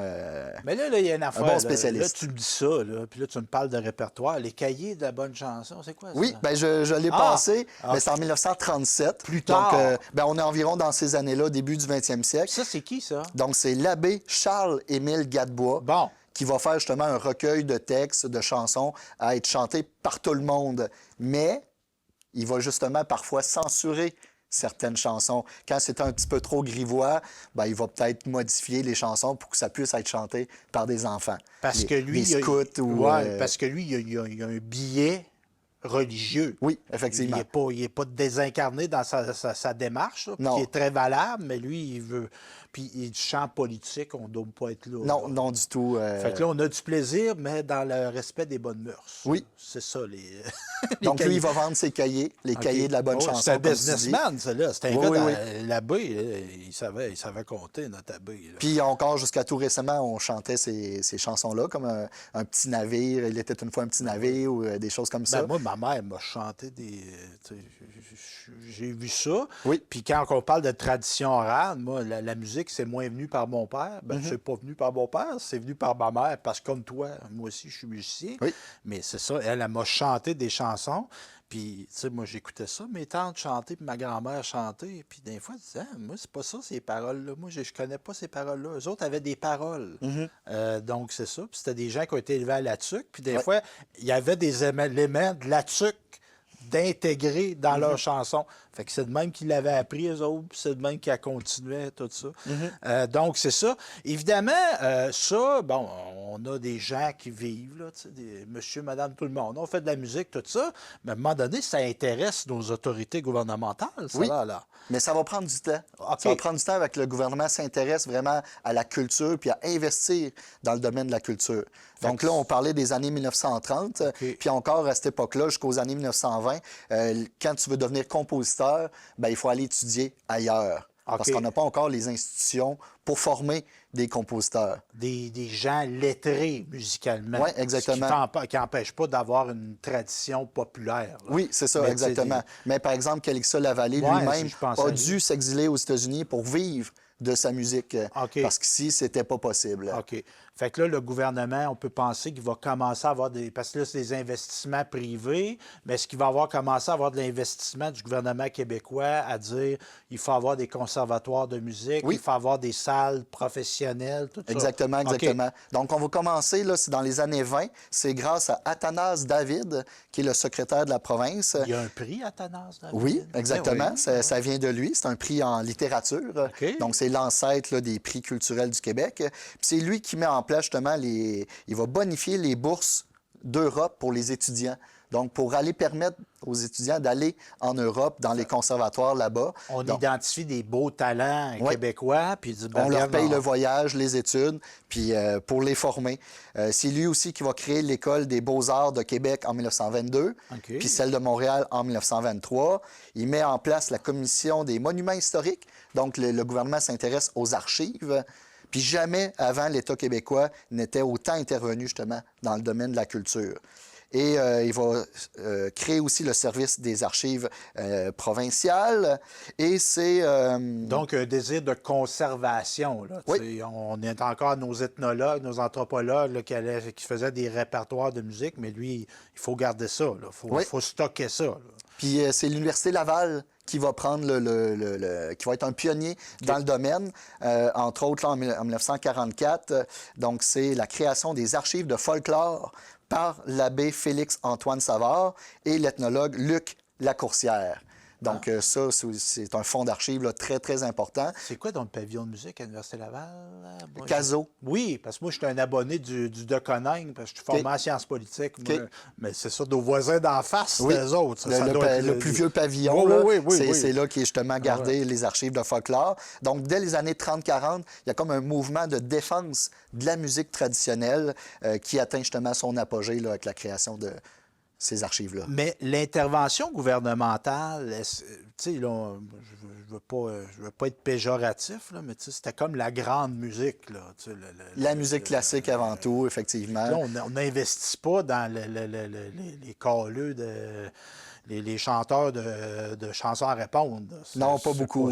Mais là, il y a une affaire. bon Là, spécialiste. tu me dis ça, là, puis là, tu me parles de répertoire. Les cahiers de la bonne chanson, c'est quoi ça? Oui, bien, je l'ai Ah! passé, Ah. mais c'est en 1937. Plus tard. Donc, ben, on est environ dans ces années-là, début du 20e siècle. Ça, c'est qui, ça? Donc, c'est l'abbé Charles-Émile Gadebois. Bon. Qui va faire justement un recueil de textes, de chansons à être chantés par tout le monde. Mais il va justement parfois censurer certaines chansons. Quand c'est un petit peu trop grivois, ben, il va peut-être modifier les chansons pour que ça puisse être chanté par des enfants. Parce que lui, les scouts ou... ouais, parce que lui, il y a un billet religieux. Oui, effectivement. Il n'est pas désincarné dans sa démarche, là, Non. qui est très valable, mais lui, il veut... Puis du champ politique, on ne doit pas être là. Non, là. non du tout. Fait que là, on a du plaisir, mais dans le respect des bonnes mœurs. Oui. C'est ça, les... les Donc, lui, cahiers. il va vendre ses cahiers, les cahiers de la bonne chanson. C'est un comme tu dis. businessman, ça, là. C'est un Oui, gars oui, dans oui. l'abbé, là, il savait compter, notre abbé. Là. Puis encore jusqu'à tout récemment, on chantait ces chansons-là comme un petit navire. Il était une fois un petit navire ou des choses comme ça. Ben, moi, ma mère m'a chanté des... tu sais, j'ai vu ça. Oui. Puis quand on parle de tradition orale, moi, la musique, c'est moins venu par mon père. Ben, c'est pas venu par mon père, c'est venu par ma mère. Parce que comme toi, moi aussi, je suis musicien. Oui. Mais c'est ça, elle m'a chanté des chansons. Puis, tu sais, moi, j'écoutais ça, mes tantes chantaient, puis ma grand-mère chantait. Puis, des fois, je disais, ah, moi, c'est pas ça, ces paroles-là. Moi, je connais pas ces paroles-là. Eux autres avaient des paroles. Donc, c'est ça. Puis, c'était des gens qui ont été élevés à la tuque. Puis, des fois, il y avait des éléments de la tuque d'intégrer dans leurs chansons. Fait que c'est de même qu'ils l'avaient appris, eux autres, puis c'est de même qu'ils continuaient, tout ça. Donc, c'est ça. Évidemment, ça, bon, on a des gens qui vivent, là, tu sais, monsieur, madame, tout le monde. On fait de la musique, tout ça, mais à un moment donné, ça intéresse nos autorités gouvernementales, ça, Oui. là. Mais ça va prendre du temps. OK. Ça va prendre du temps avec le gouvernement s'intéresse vraiment à la culture puis à investir dans le domaine de la culture. Donc là, on parlait des années 1930, OK. puis encore à cette époque-là, jusqu'aux années 1920, quand tu veux devenir compositeur, ben, il faut aller étudier ailleurs. OK. Parce qu'on n'a pas encore les institutions pour former des compositeurs. Des gens lettrés musicalement. Ouais, exactement. Ce qui n'empêche pas d'avoir une tradition populaire. Là. Oui, c'est ça, Mais exactement. Mais par exemple, Calixa Lavallée Ouais, lui-même je pensais à a lui. dû s'exiler aux États-Unis pour vivre de sa musique. OK. Parce qu'ici, c'était pas possible. OK. Fait que là, le gouvernement, on peut penser qu'il va commencer à avoir des... Parce que là, c'est des investissements privés, mais est-ce qu'il va commencer à avoir de l'investissement du gouvernement québécois à dire il faut avoir des conservatoires de musique, Oui. il faut avoir des salles professionnelles, tout ça? Exactement, OK. exactement. Donc, on va commencer, là, c'est dans les années 20. C'est grâce à Athanase David, qui est le secrétaire de la province. Il y a un prix, Athanase David? Oui, exactement. Ben oui. Ça vient de lui. C'est un prix en littérature. OK. Donc, c'est l'ancêtre là, des prix culturels du Québec. Puis c'est lui qui met en place justement il va bonifier les bourses d'Europe pour les étudiants. Donc, pour aller permettre aux étudiants d'aller en Europe, dans les conservatoires là-bas. On Donc, identifie des beaux talents Ouais. québécois, puis dit, ben, on leur regarde, paye le voyage, les études, puis pour les former. C'est lui aussi qui va créer l'École des beaux-arts de Québec en 1922, OK. puis celle de Montréal en 1923. Il met en place la Commission des monuments historiques. Donc, le gouvernement s'intéresse aux archives. Puis jamais avant, l'État québécois n'était autant intervenu justement dans le domaine de la culture. Et il va créer aussi le service des archives provinciales. Et c'est... Donc, un désir de conservation. Là, Oui. Tu sais, on est encore nos ethnologues, nos anthropologues là, qui faisaient des répertoires de musique, mais lui, il faut garder ça. Il Oui. faut stocker ça. Là. Puis c'est l'Université Laval qui va prendre qui va être un pionnier dans le domaine, entre autres là, en 1944. Donc, c'est la création des archives de folklore par l'abbé Félix-Antoine Savard et l'ethnologue Luc Lacourcière. Donc, ça, c'est un fonds d'archives là, très, très important. C'est quoi dans le pavillon de musique à l'Université Laval? Moi, CASO. Oui, parce que moi, je suis un abonné du Deconingue, parce que je suis formé en sciences politiques. Moi, mais c'est ça, nos voisins d'en face, Oui. c'est eux autres. Ça doit être Le plus vieux pavillon, c'est là qui est justement gardé les archives de folklore. Donc, dès les années 30-40, il y a comme un mouvement de défense de la musique traditionnelle qui atteint justement son apogée là, avec la création de ces archives-là. Mais l'intervention gouvernementale, tu sais, là, je veux pas être péjoratif, là, mais tu sais, c'était comme la grande musique, là. Tu sais, la musique classique avant tout, effectivement. Là, on n'investit pas dans les calleux les chanteurs de chansons à répondre. Non, pas beaucoup.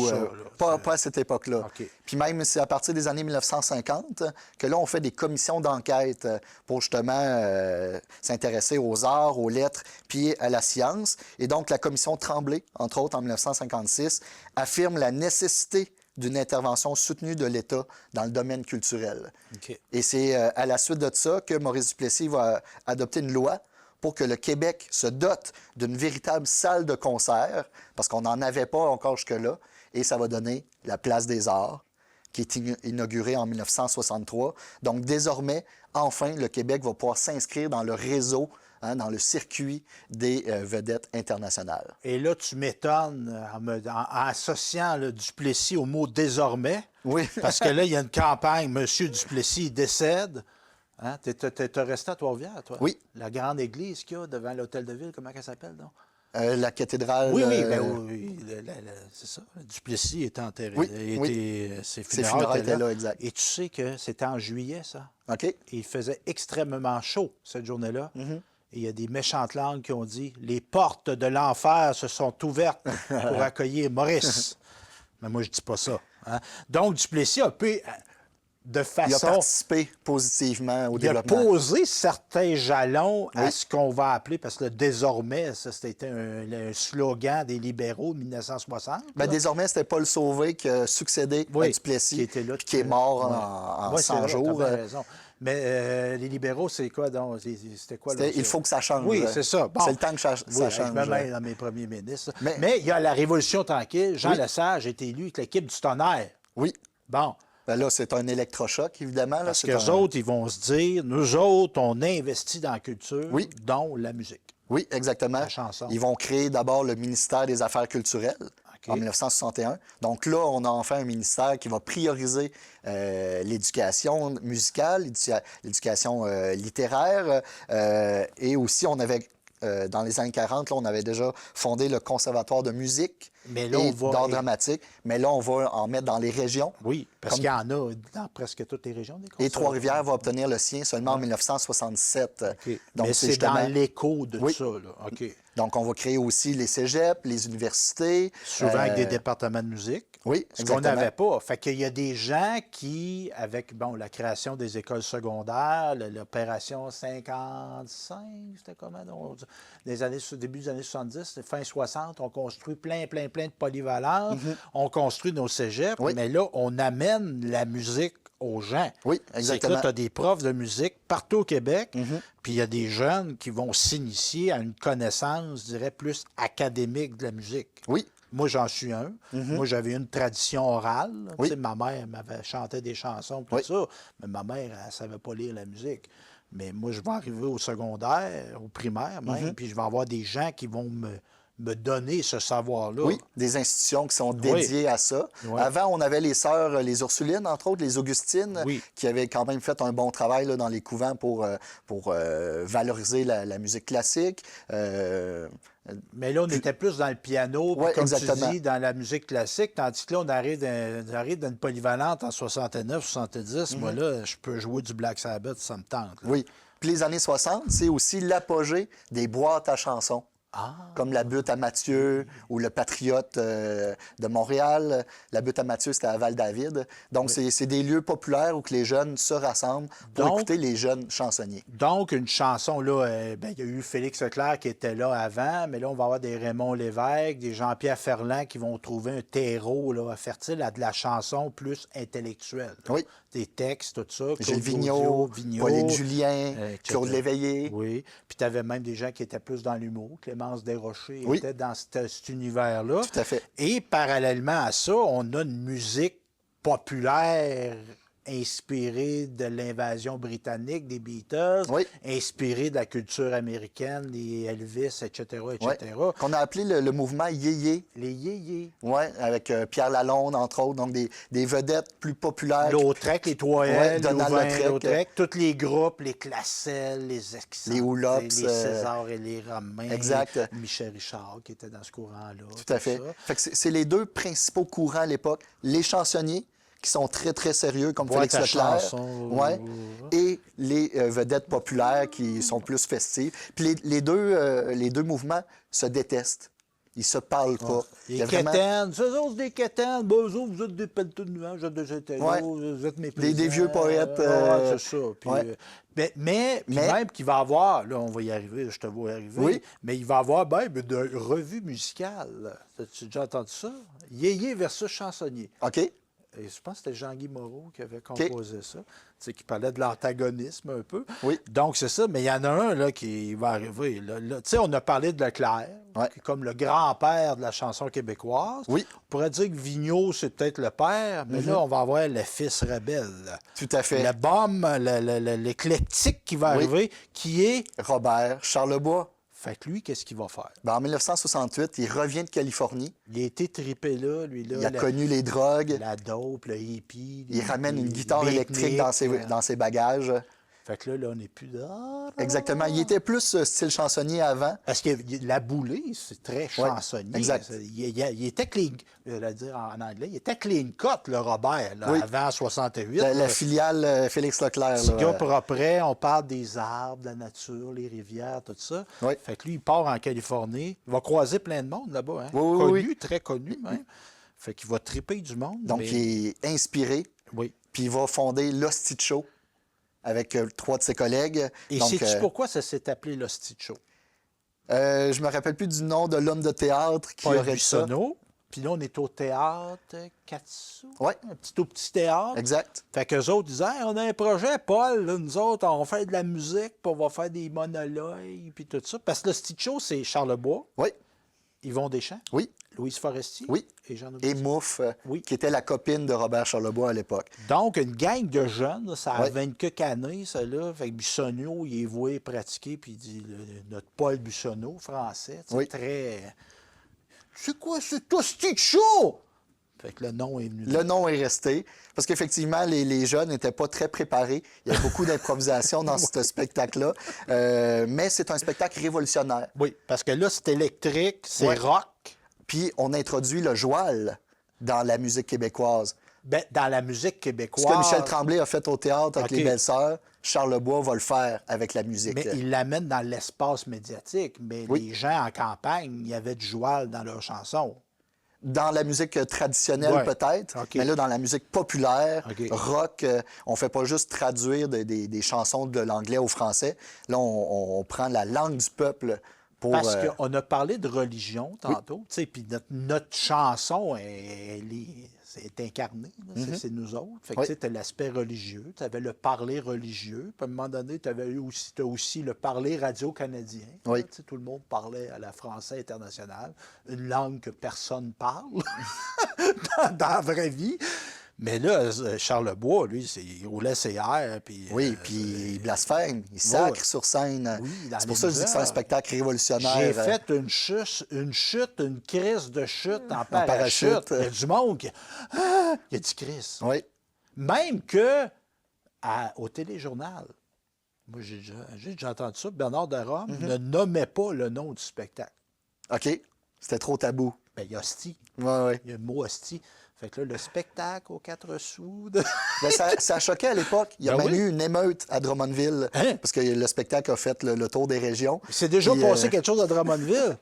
Pas, pas à cette époque-là. Okay. Puis même, c'est à partir des années 1950 que là, on fait des commissions d'enquête pour justement s'intéresser aux arts, aux lettres, puis à la science. Et donc, la commission Tremblay, entre autres, en 1956, affirme la nécessité d'une intervention soutenue de l'État dans le domaine culturel. Okay. Et c'est à la suite de ça que Maurice Duplessis va adopter une loi pour que le Québec se dote d'une véritable salle de concert, parce qu'on n'en avait pas encore jusque-là, et ça va donner la Place des Arts, qui est inaugurée en 1963. Donc, désormais, enfin, le Québec va pouvoir s'inscrire dans le réseau, dans le circuit des vedettes internationales. Et là, tu m'étonnes en associant le Duplessis au mot « désormais ». Oui. Parce que là, il y a une campagne, M. Duplessis décède. Hein? T'es resté à Trois-Rivières, toi? Oui. La grande église qu'il y a devant l'hôtel de ville, comment elle s'appelle, donc? La cathédrale... Oui, oui, c'est ça. Duplessis est enterré. Oui, Ses funérailles étaient là, exact. Et tu sais que c'était en juillet, ça. OK. Et il faisait extrêmement chaud cette journée-là. Et il y a des méchantes langues qui ont dit « Les portes de l'enfer se sont ouvertes pour accueillir Maurice. » Mais moi, je dis pas ça. Hein? Donc, Duplessis a pu... de façon... Il a participé positivement au développement. Il a posé certains jalons à ce qu'on va appeler, parce que désormais, ça, c'était un slogan des libéraux de 1960. Bien, désormais, c'était Paul Sauvé qui a succédé à Duplessis, qui était là, qui est mort en 100 jours. Tu as raison. Mais les libéraux, c'est quoi donc? C'était quoi? Là, il faut que ça change. Oui, c'est ça. Bon, c'est le temps que ça change. Je me mets dans mes premiers ministres. Mais il y a la Révolution tranquille. Jean Lesage a été élu avec l'équipe du Tonnerre. Oui. Bon. Ben là, c'est un électrochoc, évidemment. Là, parce qu'eux autres, ils vont se dire, nous autres, on investit dans la culture, dont la musique. Oui, exactement. La chanson. Ils vont créer d'abord le ministère des Affaires culturelles en 1961. Donc là, on a enfin un ministère qui va prioriser l'éducation musicale, l'éducation littéraire. Et aussi, on avait... dans les années 40, là, on avait déjà fondé le Conservatoire de musique et d'art dramatique. Mais là, on va en mettre dans les régions. Oui, parce qu'il y en a dans presque toutes les régions. Et Trois-Rivières va obtenir le sien seulement en 1967. Donc, mais c'est justement... dans l'écho de ça. Là. Donc, on va créer aussi les cégeps, les universités. Souvent avec des départements de musique. Oui, ce qu'on n'avait pas. Fait qu'il y a des gens qui, avec la création des écoles secondaires, l'opération 55, c'était comment? Début des années 70, fin 60, on construit plein de polyvalentes. On construit nos cégeps, mais là, on amène la musique aux gens. Oui, exactement. C'est que là, tu as des profs de musique partout au Québec, puis il y a des jeunes qui vont s'initier à une connaissance, je dirais, plus académique de la musique. Oui. Moi, j'en suis un. Moi, j'avais une tradition orale. Oui. Tu sais, ma mère m'avait chanté des chansons, tout ça, mais ma mère, elle ne savait pas lire la musique. Mais moi, je vais arriver au secondaire, au primaire même, puis je vais avoir des gens qui vont me donner ce savoir-là. Oui, des institutions qui sont dédiées à ça. Avant, on avait les sœurs, les Ursulines, entre autres, les Augustines, qui avaient quand même fait un bon travail là, dans les couvents pour valoriser la musique classique. Mais là, on était plus dans le piano, comme tu dis, dans la musique classique, tandis que là, on arrive d'une polyvalente en 69, 70. Moi, là, je peux jouer du Black Sabbath, ça me tente. Là. Oui. Puis les années 60, c'est aussi l'apogée des boîtes à chansons. Comme la Butte à Mathieu ou le Patriote de Montréal. La Butte à Mathieu, c'était à Val-David. Donc, c'est des lieux populaires où que les jeunes se rassemblent pour écouter les jeunes chansonniers. Donc, une chanson, là, il y a eu Félix Leclerc qui était là avant, mais là, on va avoir des Raymond Lévesque, des Jean-Pierre Ferland qui vont trouver un terreau là, fertile à de la chanson plus intellectuelle. Oui. Des textes, tout ça. Gilles Vigneault, Pauline Julien, Claude Léveillé. Oui. Puis tu avais même des gens qui étaient plus dans l'humour. Clément Clémence Desrochers Oui. était dans cet univers-là. Tout à fait. Et parallèlement à ça, on a une musique populaire inspirée de l'invasion britannique, des Beatles, Oui. inspirée de la culture américaine, des Elvis, etc., etc. Ouais. Qu'on a appelé le mouvement yéyé. Les yéyés. Oui, avec Pierre Lalonde, entre autres, donc des vedettes plus populaires. Lautrec, les Tourelles, Donald Lautrec. tous les groupes, les Classel, les Excentrés, Les Houlops, les César et les Romains, exact. Michel Richard qui était dans ce courant-là. Tout à fait. ça. Fait que c'est les deux principaux courants à l'époque. Les chansonniers, qui sont très, très sérieux, comme Boîte Félix à Leclerc. chansons. Ouais. Et les vedettes populaires qui sont plus festives. Puis les deux mouvements se détestent. Ils se parlent pas. Il y Les a vraiment quétaines, eux autres, des quétaines, ben, eux autres, vous êtes des pelleteux de nuages, vous êtes des intellos, Ouais. vous êtes méprisants. des vieux poètes. Ouais, c'est ça. Puis, ouais. Puis même qu'il va avoir, là, on va y arriver, je te vois y arriver, Oui. mais il va avoir même une revue musicale. As-tu déjà entendu ça? Yéyé versus chansonnier. OK. Et je pense que c'était Jean-Guy Moreau qui avait composé ça, qui parlait de l'antagonisme un peu. Oui. Donc, c'est ça, mais il y en a un là, qui va arriver. Là. Tu sais, on a parlé de Leclerc, Ouais. qui est comme le grand-père de la chanson québécoise. Oui. On pourrait dire que Vigneault, c'est peut-être le père, mais là, on va avoir le fils rebelle. Tout à fait. Le bombe, l'éclectique qui va Oui. arriver, qui est... Robert Charlebois. Fait que lui, qu'est-ce qu'il va faire? Ben, en 1968, il revient de Californie. Il a été trippé là, lui, là. Il a connu les drogues. La dope, le hippie. Il ramène une les guitare électrique beatniks. dans ses bagages. Fait que là, on n'est plus là. Exactement. Il était plus style chansonnier avant. Parce que la boulée, c'est très chansonnier. exact. Il était clean, je vais le dire en anglais, il était clean cut, le Robert, là, Oui. avant 68. La là. filiale Félix Leclerc. Petit là. gars propre, on parle des arbres, de la nature, les rivières, tout ça. Oui. Fait que lui, il part en Californie. Il va croiser plein de monde là-bas. Hein? Oui, connu, oui. très connu même. Fait qu'il va triper du monde. Donc, mais- il est inspiré, Oui. puis il va fonder l'Hostie de Show avec 3 de ses collègues. Et Donc, sais-tu pourquoi ça s'est appelé l'Hostie de Show? je me rappelle plus du nom de l'homme de théâtre qui Paul aurait dit ça. Buissonneau. Puis là, on est au théâtre Katsu. Ouais. Un tout petit théâtre. Exact. Fait qu'eux autres disaient, hey, on a un projet, Paul, là, nous autres, on va faire de la musique, puis on va faire des monologues, puis tout ça. Parce que le Stitch Show, c'est Charlebois, Oui, Yvon Deschamps, oui, Louise Forestier oui. et Jean Et Auguste. Mouffe, Oui. qui était la copine de Robert Charlebois à l'époque. Donc, une gang de jeunes, là, ça a Ouais. 20 quelques années, ça, là. Fait que Buissonneau, il est voué pratiquer, puis il dit, notre Paul Buissonneau, français, tu sais, Oui. très... C'est quoi ce Stitch Show? Fait que le nom est venu. Le nom est resté, parce qu'effectivement, les jeunes n'étaient pas très préparés. Il y a beaucoup d'improvisation dans ce spectacle-là. Mais c'est un spectacle révolutionnaire. Oui, parce que là, c'est électrique, c'est Ouais. rock. Puis, on introduit le joual dans la musique québécoise. Ben, dans la musique Ce québécoise. que Michel Tremblay a fait au théâtre avec OK. les Belles-Sœurs, Charlebois va le faire avec la musique. Mais il l'amène dans l'espace médiatique. Mais Oui. les gens en campagne, il y avait du joual dans leurs chansons. Dans la musique traditionnelle, Ouais. peut-être, OK. mais là, dans la musique populaire, OK. rock, on fait pas juste traduire des chansons de l'anglais au français. Là, on prend la langue du peuple pour... Parce qu'on a parlé de religion tantôt, tu sais, puis notre chanson, c'est incarné, là, c'est nous autres. Fait que Oui. tu sais, as l'aspect religieux, tu avais le parler religieux, puis à un moment donné, tu as aussi le parler radio-canadien. Oui. Là, tu sais, tout le monde parlait à la français internationale, une langue que personne parle dans la vraie vie. Mais là, Charlebois, lui, il roulait ses airs. Puis, Oui, puis il blasphème, il sacre ouais. sur scène. Oui, dans c'est pour les ça que je dis que c'est un heures. spectacle révolutionnaire. J'ai fait une crise de chute en parachute. parachute. Il y a du monde qui... Ah! Il y a du Chris. Oui, Même que au téléjournal, moi j'ai déjà entendu ça, Bernard de Rome ne nommait pas le nom du spectacle. OK. C'était trop tabou. Ben, il y a hostie. Oui, oui. Il y a le mot hostie. Fait que là, le spectacle aux 4 sous. de- Mais ça a choqué à l'époque. Il y a Ben même oui. eu une émeute à Drummondville Hein? parce que le spectacle a fait le tour des régions. C'est déjà Puis, passé quelque chose à Drummondville.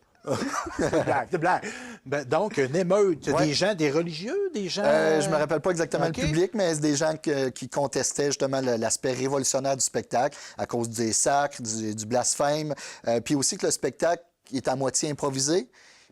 C'est blague. Ben, donc, une émeute. Ouais. Des gens, des religieux, des gens. Je me rappelle pas exactement OK. le public, mais c'est des gens qui contestaient justement l'aspect révolutionnaire du spectacle à cause des sacres, du blasphème, puis aussi que le spectacle est à moitié improvisé.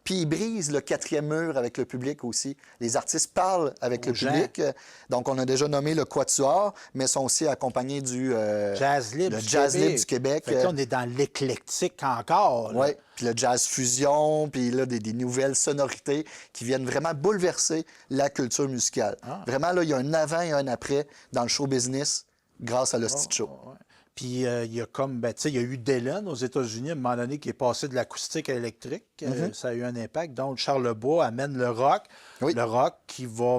Puis ils brisent le quatrième mur avec le public aussi. Les artistes parlent avec Aux le gens. public. Donc, on a déjà nommé le Quatuor, mais sont aussi accompagnés du Jazz libre le du Jazz Québec. libre du Québec. Fait que là, on est dans l'éclectique encore. là. Oui, puis le jazz fusion, puis là, des nouvelles sonorités qui viennent vraiment bouleverser la culture musicale. Ah. Vraiment, là, il y a un avant et un après dans le show business grâce à l'Hostie de Show. Ouais. Puis il y a comme, ben, tu sais, il y a eu Dylan aux États-Unis à un moment donné qui est passé de l'acoustique à l'électrique. Ça a eu un impact. Donc, Charles Lebois amène le rock. Oui. Le rock qui va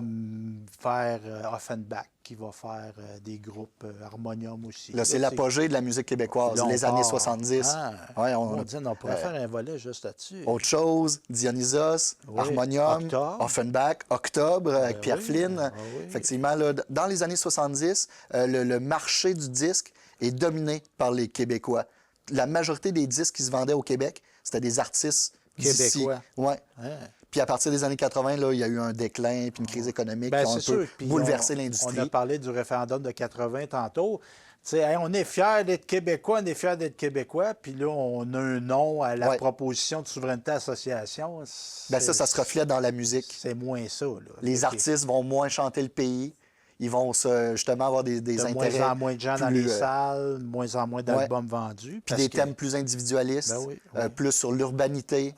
faire Offenbach, qui va faire des groupes Harmonium aussi. Là, c'est l'apogée de la musique québécoise, Là, on les années part. 70. Ah, Ouais, on pourrait faire un volet juste là-dessus. Autre chose, Dionysos, Oui, Harmonium, Octobre. Offenbach, Octobre avec Pierre oui, Flynn. oui. Effectivement, là, dans les années 70, le marché du disque est dominé par les Québécois. La majorité des disques qui se vendaient au Québec, c'était des artistes d'ici. Québécois. Ouais. Hein? Puis à partir des années 80, là, il y a eu un déclin puis une crise économique Ben, qui ont un c'est peu sûr. Puis bouleversé on l'industrie. a parlé du référendum de 80 tantôt. Tu sais, hey, on est fiers d'être Québécois, on est fiers d'être Québécois, puis là, on a un nom à la Ouais. proposition de souveraineté association. Ben ça se reflète dans la musique. C'est moins ça. Là. Les artistes vont moins chanter le pays. Ils vont justement avoir des de intérêts moins en moins de gens dans plus, les salles, de moins en moins d'albums vendus. puis parce des que- thèmes plus individualistes, Ben oui. plus sur l'urbanité.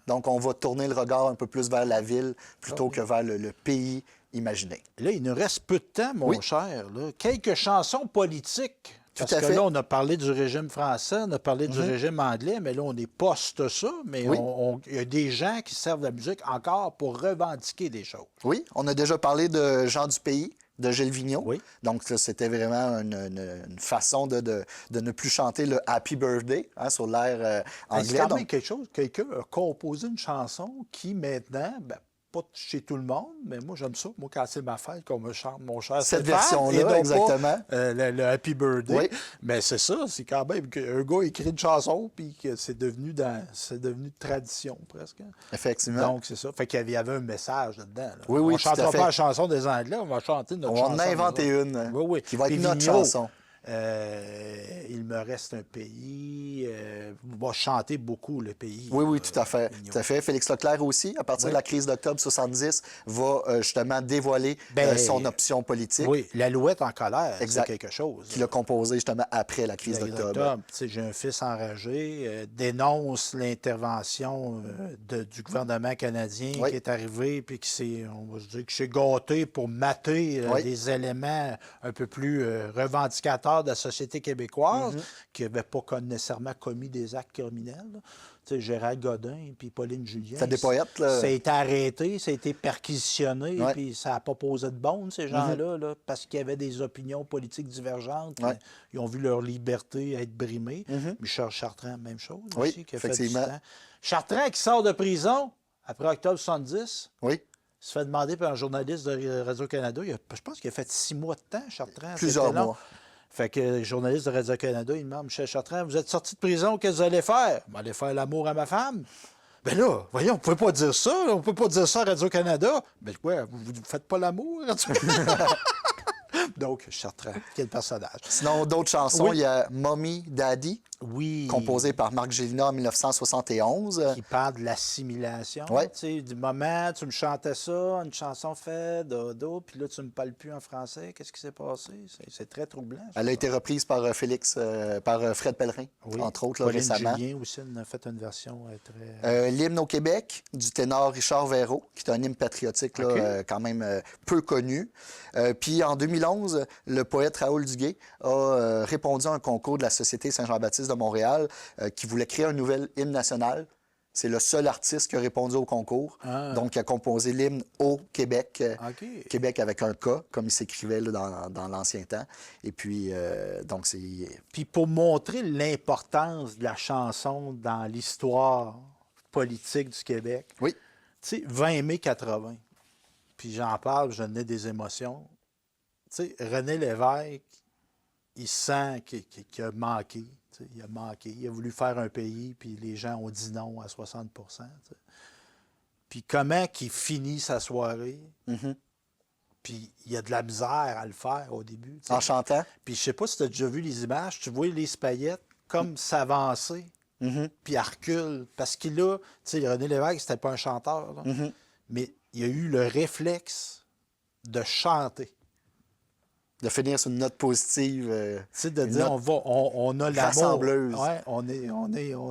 Donc, on va tourner le regard un peu plus vers la ville plutôt que vers le pays imaginé. Là, il nous reste peu de temps, mon Oui. cher. Là. Quelques chansons politiques. Parce à que fait. là, on a parlé du régime français, on a parlé du régime anglais, mais là, on est post ça. Mais Oui. il y a des gens qui servent la musique encore pour revendiquer des choses. Oui, on a déjà parlé de Jean du Pays, de Gilles Vigneault. Oui. Donc, ça, c'était vraiment une façon de ne plus chanter le Happy Birthday sur l'air C'est anglais. quand même Donc, quelque chose. Quelqu'un a composé une chanson qui, maintenant, ben, pas chez tout le monde, mais moi, j'aime ça. Moi, quand c'est ma fête, qu'on me chante mon cher Cette Stéphane, version-là, et non pas, exactement. le Happy Birthday. Oui. Mais c'est ça, c'est quand même qu'un gars écrit une chanson, puis que c'est devenu tradition, presque. effectivement. Donc, c'est ça. Fait qu'il y avait un message là-dedans. là. Oui, oui, On tout ne à chantera fait. pas la chanson des Anglais, on va chanter notre chanson. On en a inventé nous autres. une Oui, oui. qui va être Puis notre Vigneault, chanson. Il me reste un pays. Va chanter beaucoup le pays. Oui, oui, tout à fait. Vigneault. Tout à fait. Félix Leclerc aussi, à partir Oui. de la crise d'octobre 70, va justement dévoiler Ben, son option politique Oui, l'Alouette en colère, c'est Exact. quelque chose. qu'il a composée justement après la crise Crise d'octobre. Tu sais, j'ai un fils enragé, dénonce l'intervention du gouvernement canadien Oui. qui est arrivé, puis qui s'est, on va se dire, qui s'est gâté pour mater Oui. des éléments un peu plus revendicateurs de la société québécoise, Mm-hmm. qui n'avaient pas nécessairement commis des actes criminels. Là. Tu sais, Gérald Godin puis Pauline Julien. C'est des poètes, là. Ça a été arrêté, ça a été perquisitionné, Ouais. puis ça n'a pas posé de bonne, ces gens-là, là, parce qu'il y avait des opinions politiques divergentes. Ouais. Ils ont vu leur liberté être brimée. Michel Chartrand, même chose Oui, aussi, qui a fait du effectivement. temps. Chartrand qui sort de prison après octobre 70, Oui, se fait demander par un journaliste de Radio-Canada. Je pense qu'il a fait 6 mois de temps, Chartrand. plusieurs C'était long. mois. Fait que le journaliste de Radio-Canada, il demande, Michel Chartrand, vous êtes sorti de prison, qu'est-ce que vous allez faire? « Aller faire l'amour à ma femme. » Ben là, voyons, on ne pouvait pas dire ça. Là. On ne peut pas dire ça à Radio-Canada. Ben quoi, vous ne faites pas l'amour à Radio-Canada? Donc, Chartrand, quel personnage. Sinon, d'autres chansons, Oui. il y a Mommy Daddy, Oui. composée par Marc Gélina en 1971. Qui parle de l'assimilation. Ouais. Tu sais, du moment, tu me chantais ça, une chanson faite, dodo, puis là, tu ne me parles plus en français. Qu'est-ce qui s'est passé? C'est très troublant. ça. Elle a été reprise par par Fred Pellerin, Oui. entre autres, là, Pauline récemment. Julien aussi en a fait une version très... L'hymne au Québec du ténor Richard Véraud, qui est un hymne patriotique là, OK. quand même peu connu. Puis en 2011, le poète Raoul Duguay a répondu à un concours de la Société Saint-Jean-Baptiste de Montréal qui voulait créer un nouvel hymne national. C'est le seul artiste qui a répondu au concours. Ah. Donc, il a composé l'hymne au Québec. OK. Québec avec un K, comme il s'écrivait là, dans l'ancien temps. Et puis, donc, c'est... Puis pour montrer l'importance de la chanson dans l'histoire politique du Québec, Oui, tu sais, 20 mai 80, puis j'en parle, je n'ai des émotions. Tu sais, René Lévesque, il sent qu'il a manqué. Tu sais, il a manqué. Il a voulu faire un pays, puis les gens ont dit non à 60 tu sais. Puis comment qu'il finit sa soirée, puis il y a de la misère à le faire au début. Tu sais. en chantant. Puis je sais pas si tu as déjà vu les images, tu vois les paillettes comme s'avancer puis elle recule. Parce qu'il a, tu sais, René Lévesque, c'était pas un chanteur, là, mais il a eu le réflexe de chanter. De finir sur une note positive. Tu sais, de une dire, note on a l'amour. rassembleuse. Ouais, on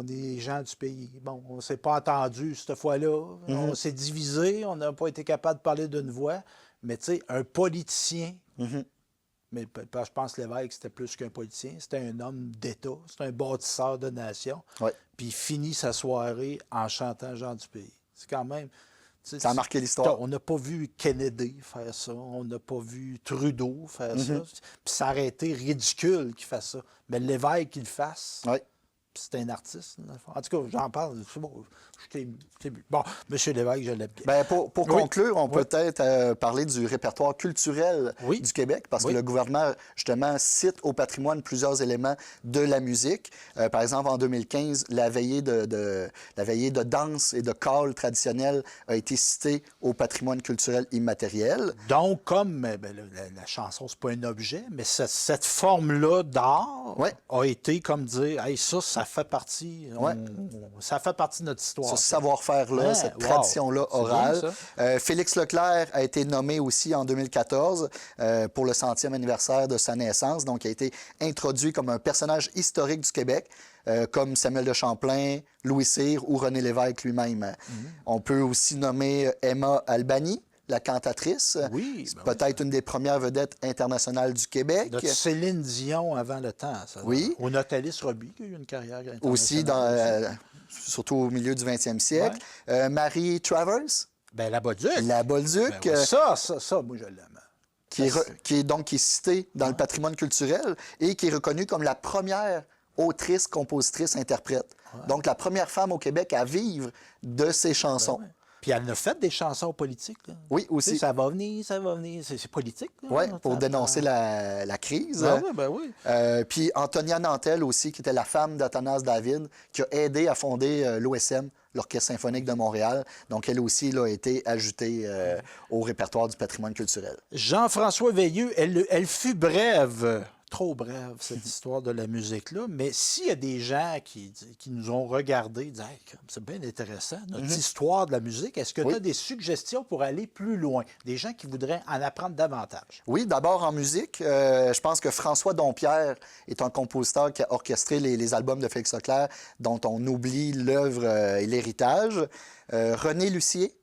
est gens du pays. Bon, on s'est pas entendu cette fois-là. On s'est divisé, on n'a pas été capable de parler d'une voix. Mais tu sais, un politicien, mais je pense que Lévesque, c'était plus qu'un politicien, c'était un homme d'État, c'était un bâtisseur de nation. Ouais. Puis il finit sa soirée en chantant Gens du pays. C'est quand même... Ça a marqué l'histoire. On n'a pas vu Kennedy faire ça. On n'a pas vu Trudeau faire ça. Puis ça aurait été ridicule qu'il fasse ça. Mais Lévesque qu'il le fasse, Ouais. c'est un artiste. En tout cas, j'en parle. C'est bon. Je t'ai ému. Bon, M. Lévesque, je l'aime bien. Ben, pour Oui. conclure, on peut Oui. peut-être parler du répertoire culturel Oui. du Québec, parce Oui. que le gouvernement, justement, cite au patrimoine plusieurs éléments de la musique. Par exemple, en 2015, la veillée de danse et de chœur traditionnel a été citée au patrimoine culturel immatériel. Donc, comme la chanson, c'est pas un objet, mais cette forme-là d'art Ouais. a été comme dire, hey, ça fait partie, Ouais. ça fait partie de notre histoire. Ce savoir-faire-là, Ouais, cette wow. tradition-là C'est orale. bien, ça. Félix Leclerc a été nommé aussi en 2014 pour le 100e anniversaire de sa naissance. Donc, il a été introduit comme un personnage historique du Québec, comme Samuel de Champlain, Louis Cyr ou René Lévesque lui-même. On peut aussi nommer Emma Albany, la cantatrice. Oui, C'est ben peut-être une des premières vedettes internationales du Québec. Notre Céline Dion avant le temps. Ça, Oui. Ou Nathalie Roby, qui a eu une carrière internationale. Aussi, surtout au milieu du 20e siècle. Marie Travers, Ben, la Bolduc. la Bolduc, Ben oui, ça, moi, je l'aime. qui est citée dans le patrimoine culturel et qui est reconnue comme la première autrice, compositrice, interprète. Donc, la première femme au Québec à vivre de ses chansons. Ouais. Puis elle a fait des chansons politiques. Là. Oui, Tu sais, aussi. ça va venir. C'est politique. Là. Oui, pour Ça- dénoncer la crise. Ben oui. Puis Antonia Nantel aussi, qui était la femme d'Athanas David, qui a aidé à fonder l'OSM, l'Orchestre symphonique de Montréal. Donc, elle aussi là, a été ajoutée au répertoire du patrimoine culturel. Jean-François Veilleux, elle fut brève, trop brève, cette histoire de la musique-là, mais s'il y a des gens qui nous ont regardés, disent hey, c'est bien intéressant, notre histoire de la musique, est-ce que tu as des suggestions pour aller plus loin? Des gens qui voudraient en apprendre davantage? Oui, d'abord en musique, je pense que François Dompierre est un compositeur qui a orchestré les albums de Félix Leclerc, dont on oublie l'œuvre et l'héritage. René Lucier,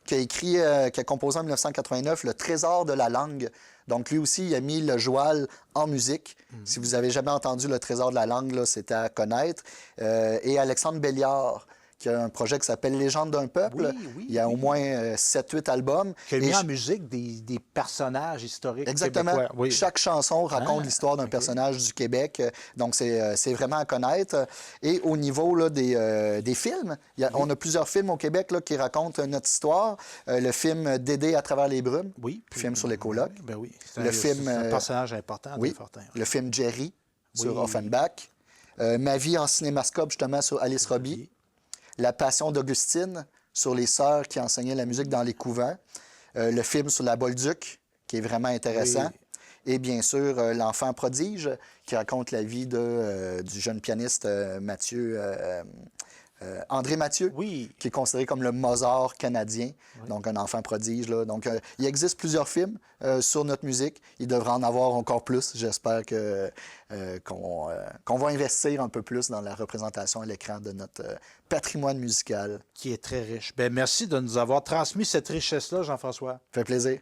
qui a composé en 1989 Le Trésor de la langue. Donc, lui aussi, il a mis le joual en musique. Si vous avez jamais entendu Le Trésor de la langue, là, c'était à connaître. Et Alexandre Belliard, qui a un projet qui s'appelle Légende d'un peuple. Oui, il y a au moins 7-8 albums. Qui a Et mis en musique des personnages historiques Exactement. québécois. Oui. Chaque chanson raconte Ah, l'histoire d'un OK. personnage du Québec. Donc, c'est vraiment à connaître. Et au niveau là, des films, on a plusieurs films au Québec là, qui racontent notre histoire. Le film Dédé à travers les brumes, Oui. film sur les colocs. Ben oui. Le film, C'est un personnage important Oui, de Fortin. le film Jerry sur Oui. Offenbach. Ma vie en cinémascope, justement, sur Alice Robbie. La Passion d'Augustine, sur les sœurs qui enseignaient la musique dans les couvents. Le film sur la Bolduc, qui est vraiment intéressant. Oui. Et bien sûr, L'Enfant prodige, qui raconte la vie du jeune pianiste André Mathieu, Oui. qui est considéré comme le Mozart canadien, donc un enfant prodige. Là. Donc, il existe plusieurs films sur notre musique. Il devrait en avoir encore plus. J'espère qu'on va investir un peu plus dans la représentation à l'écran de notre patrimoine musical. Qui est très riche. Ben merci de nous avoir transmis cette richesse-là, Jean-François. Ça fait plaisir.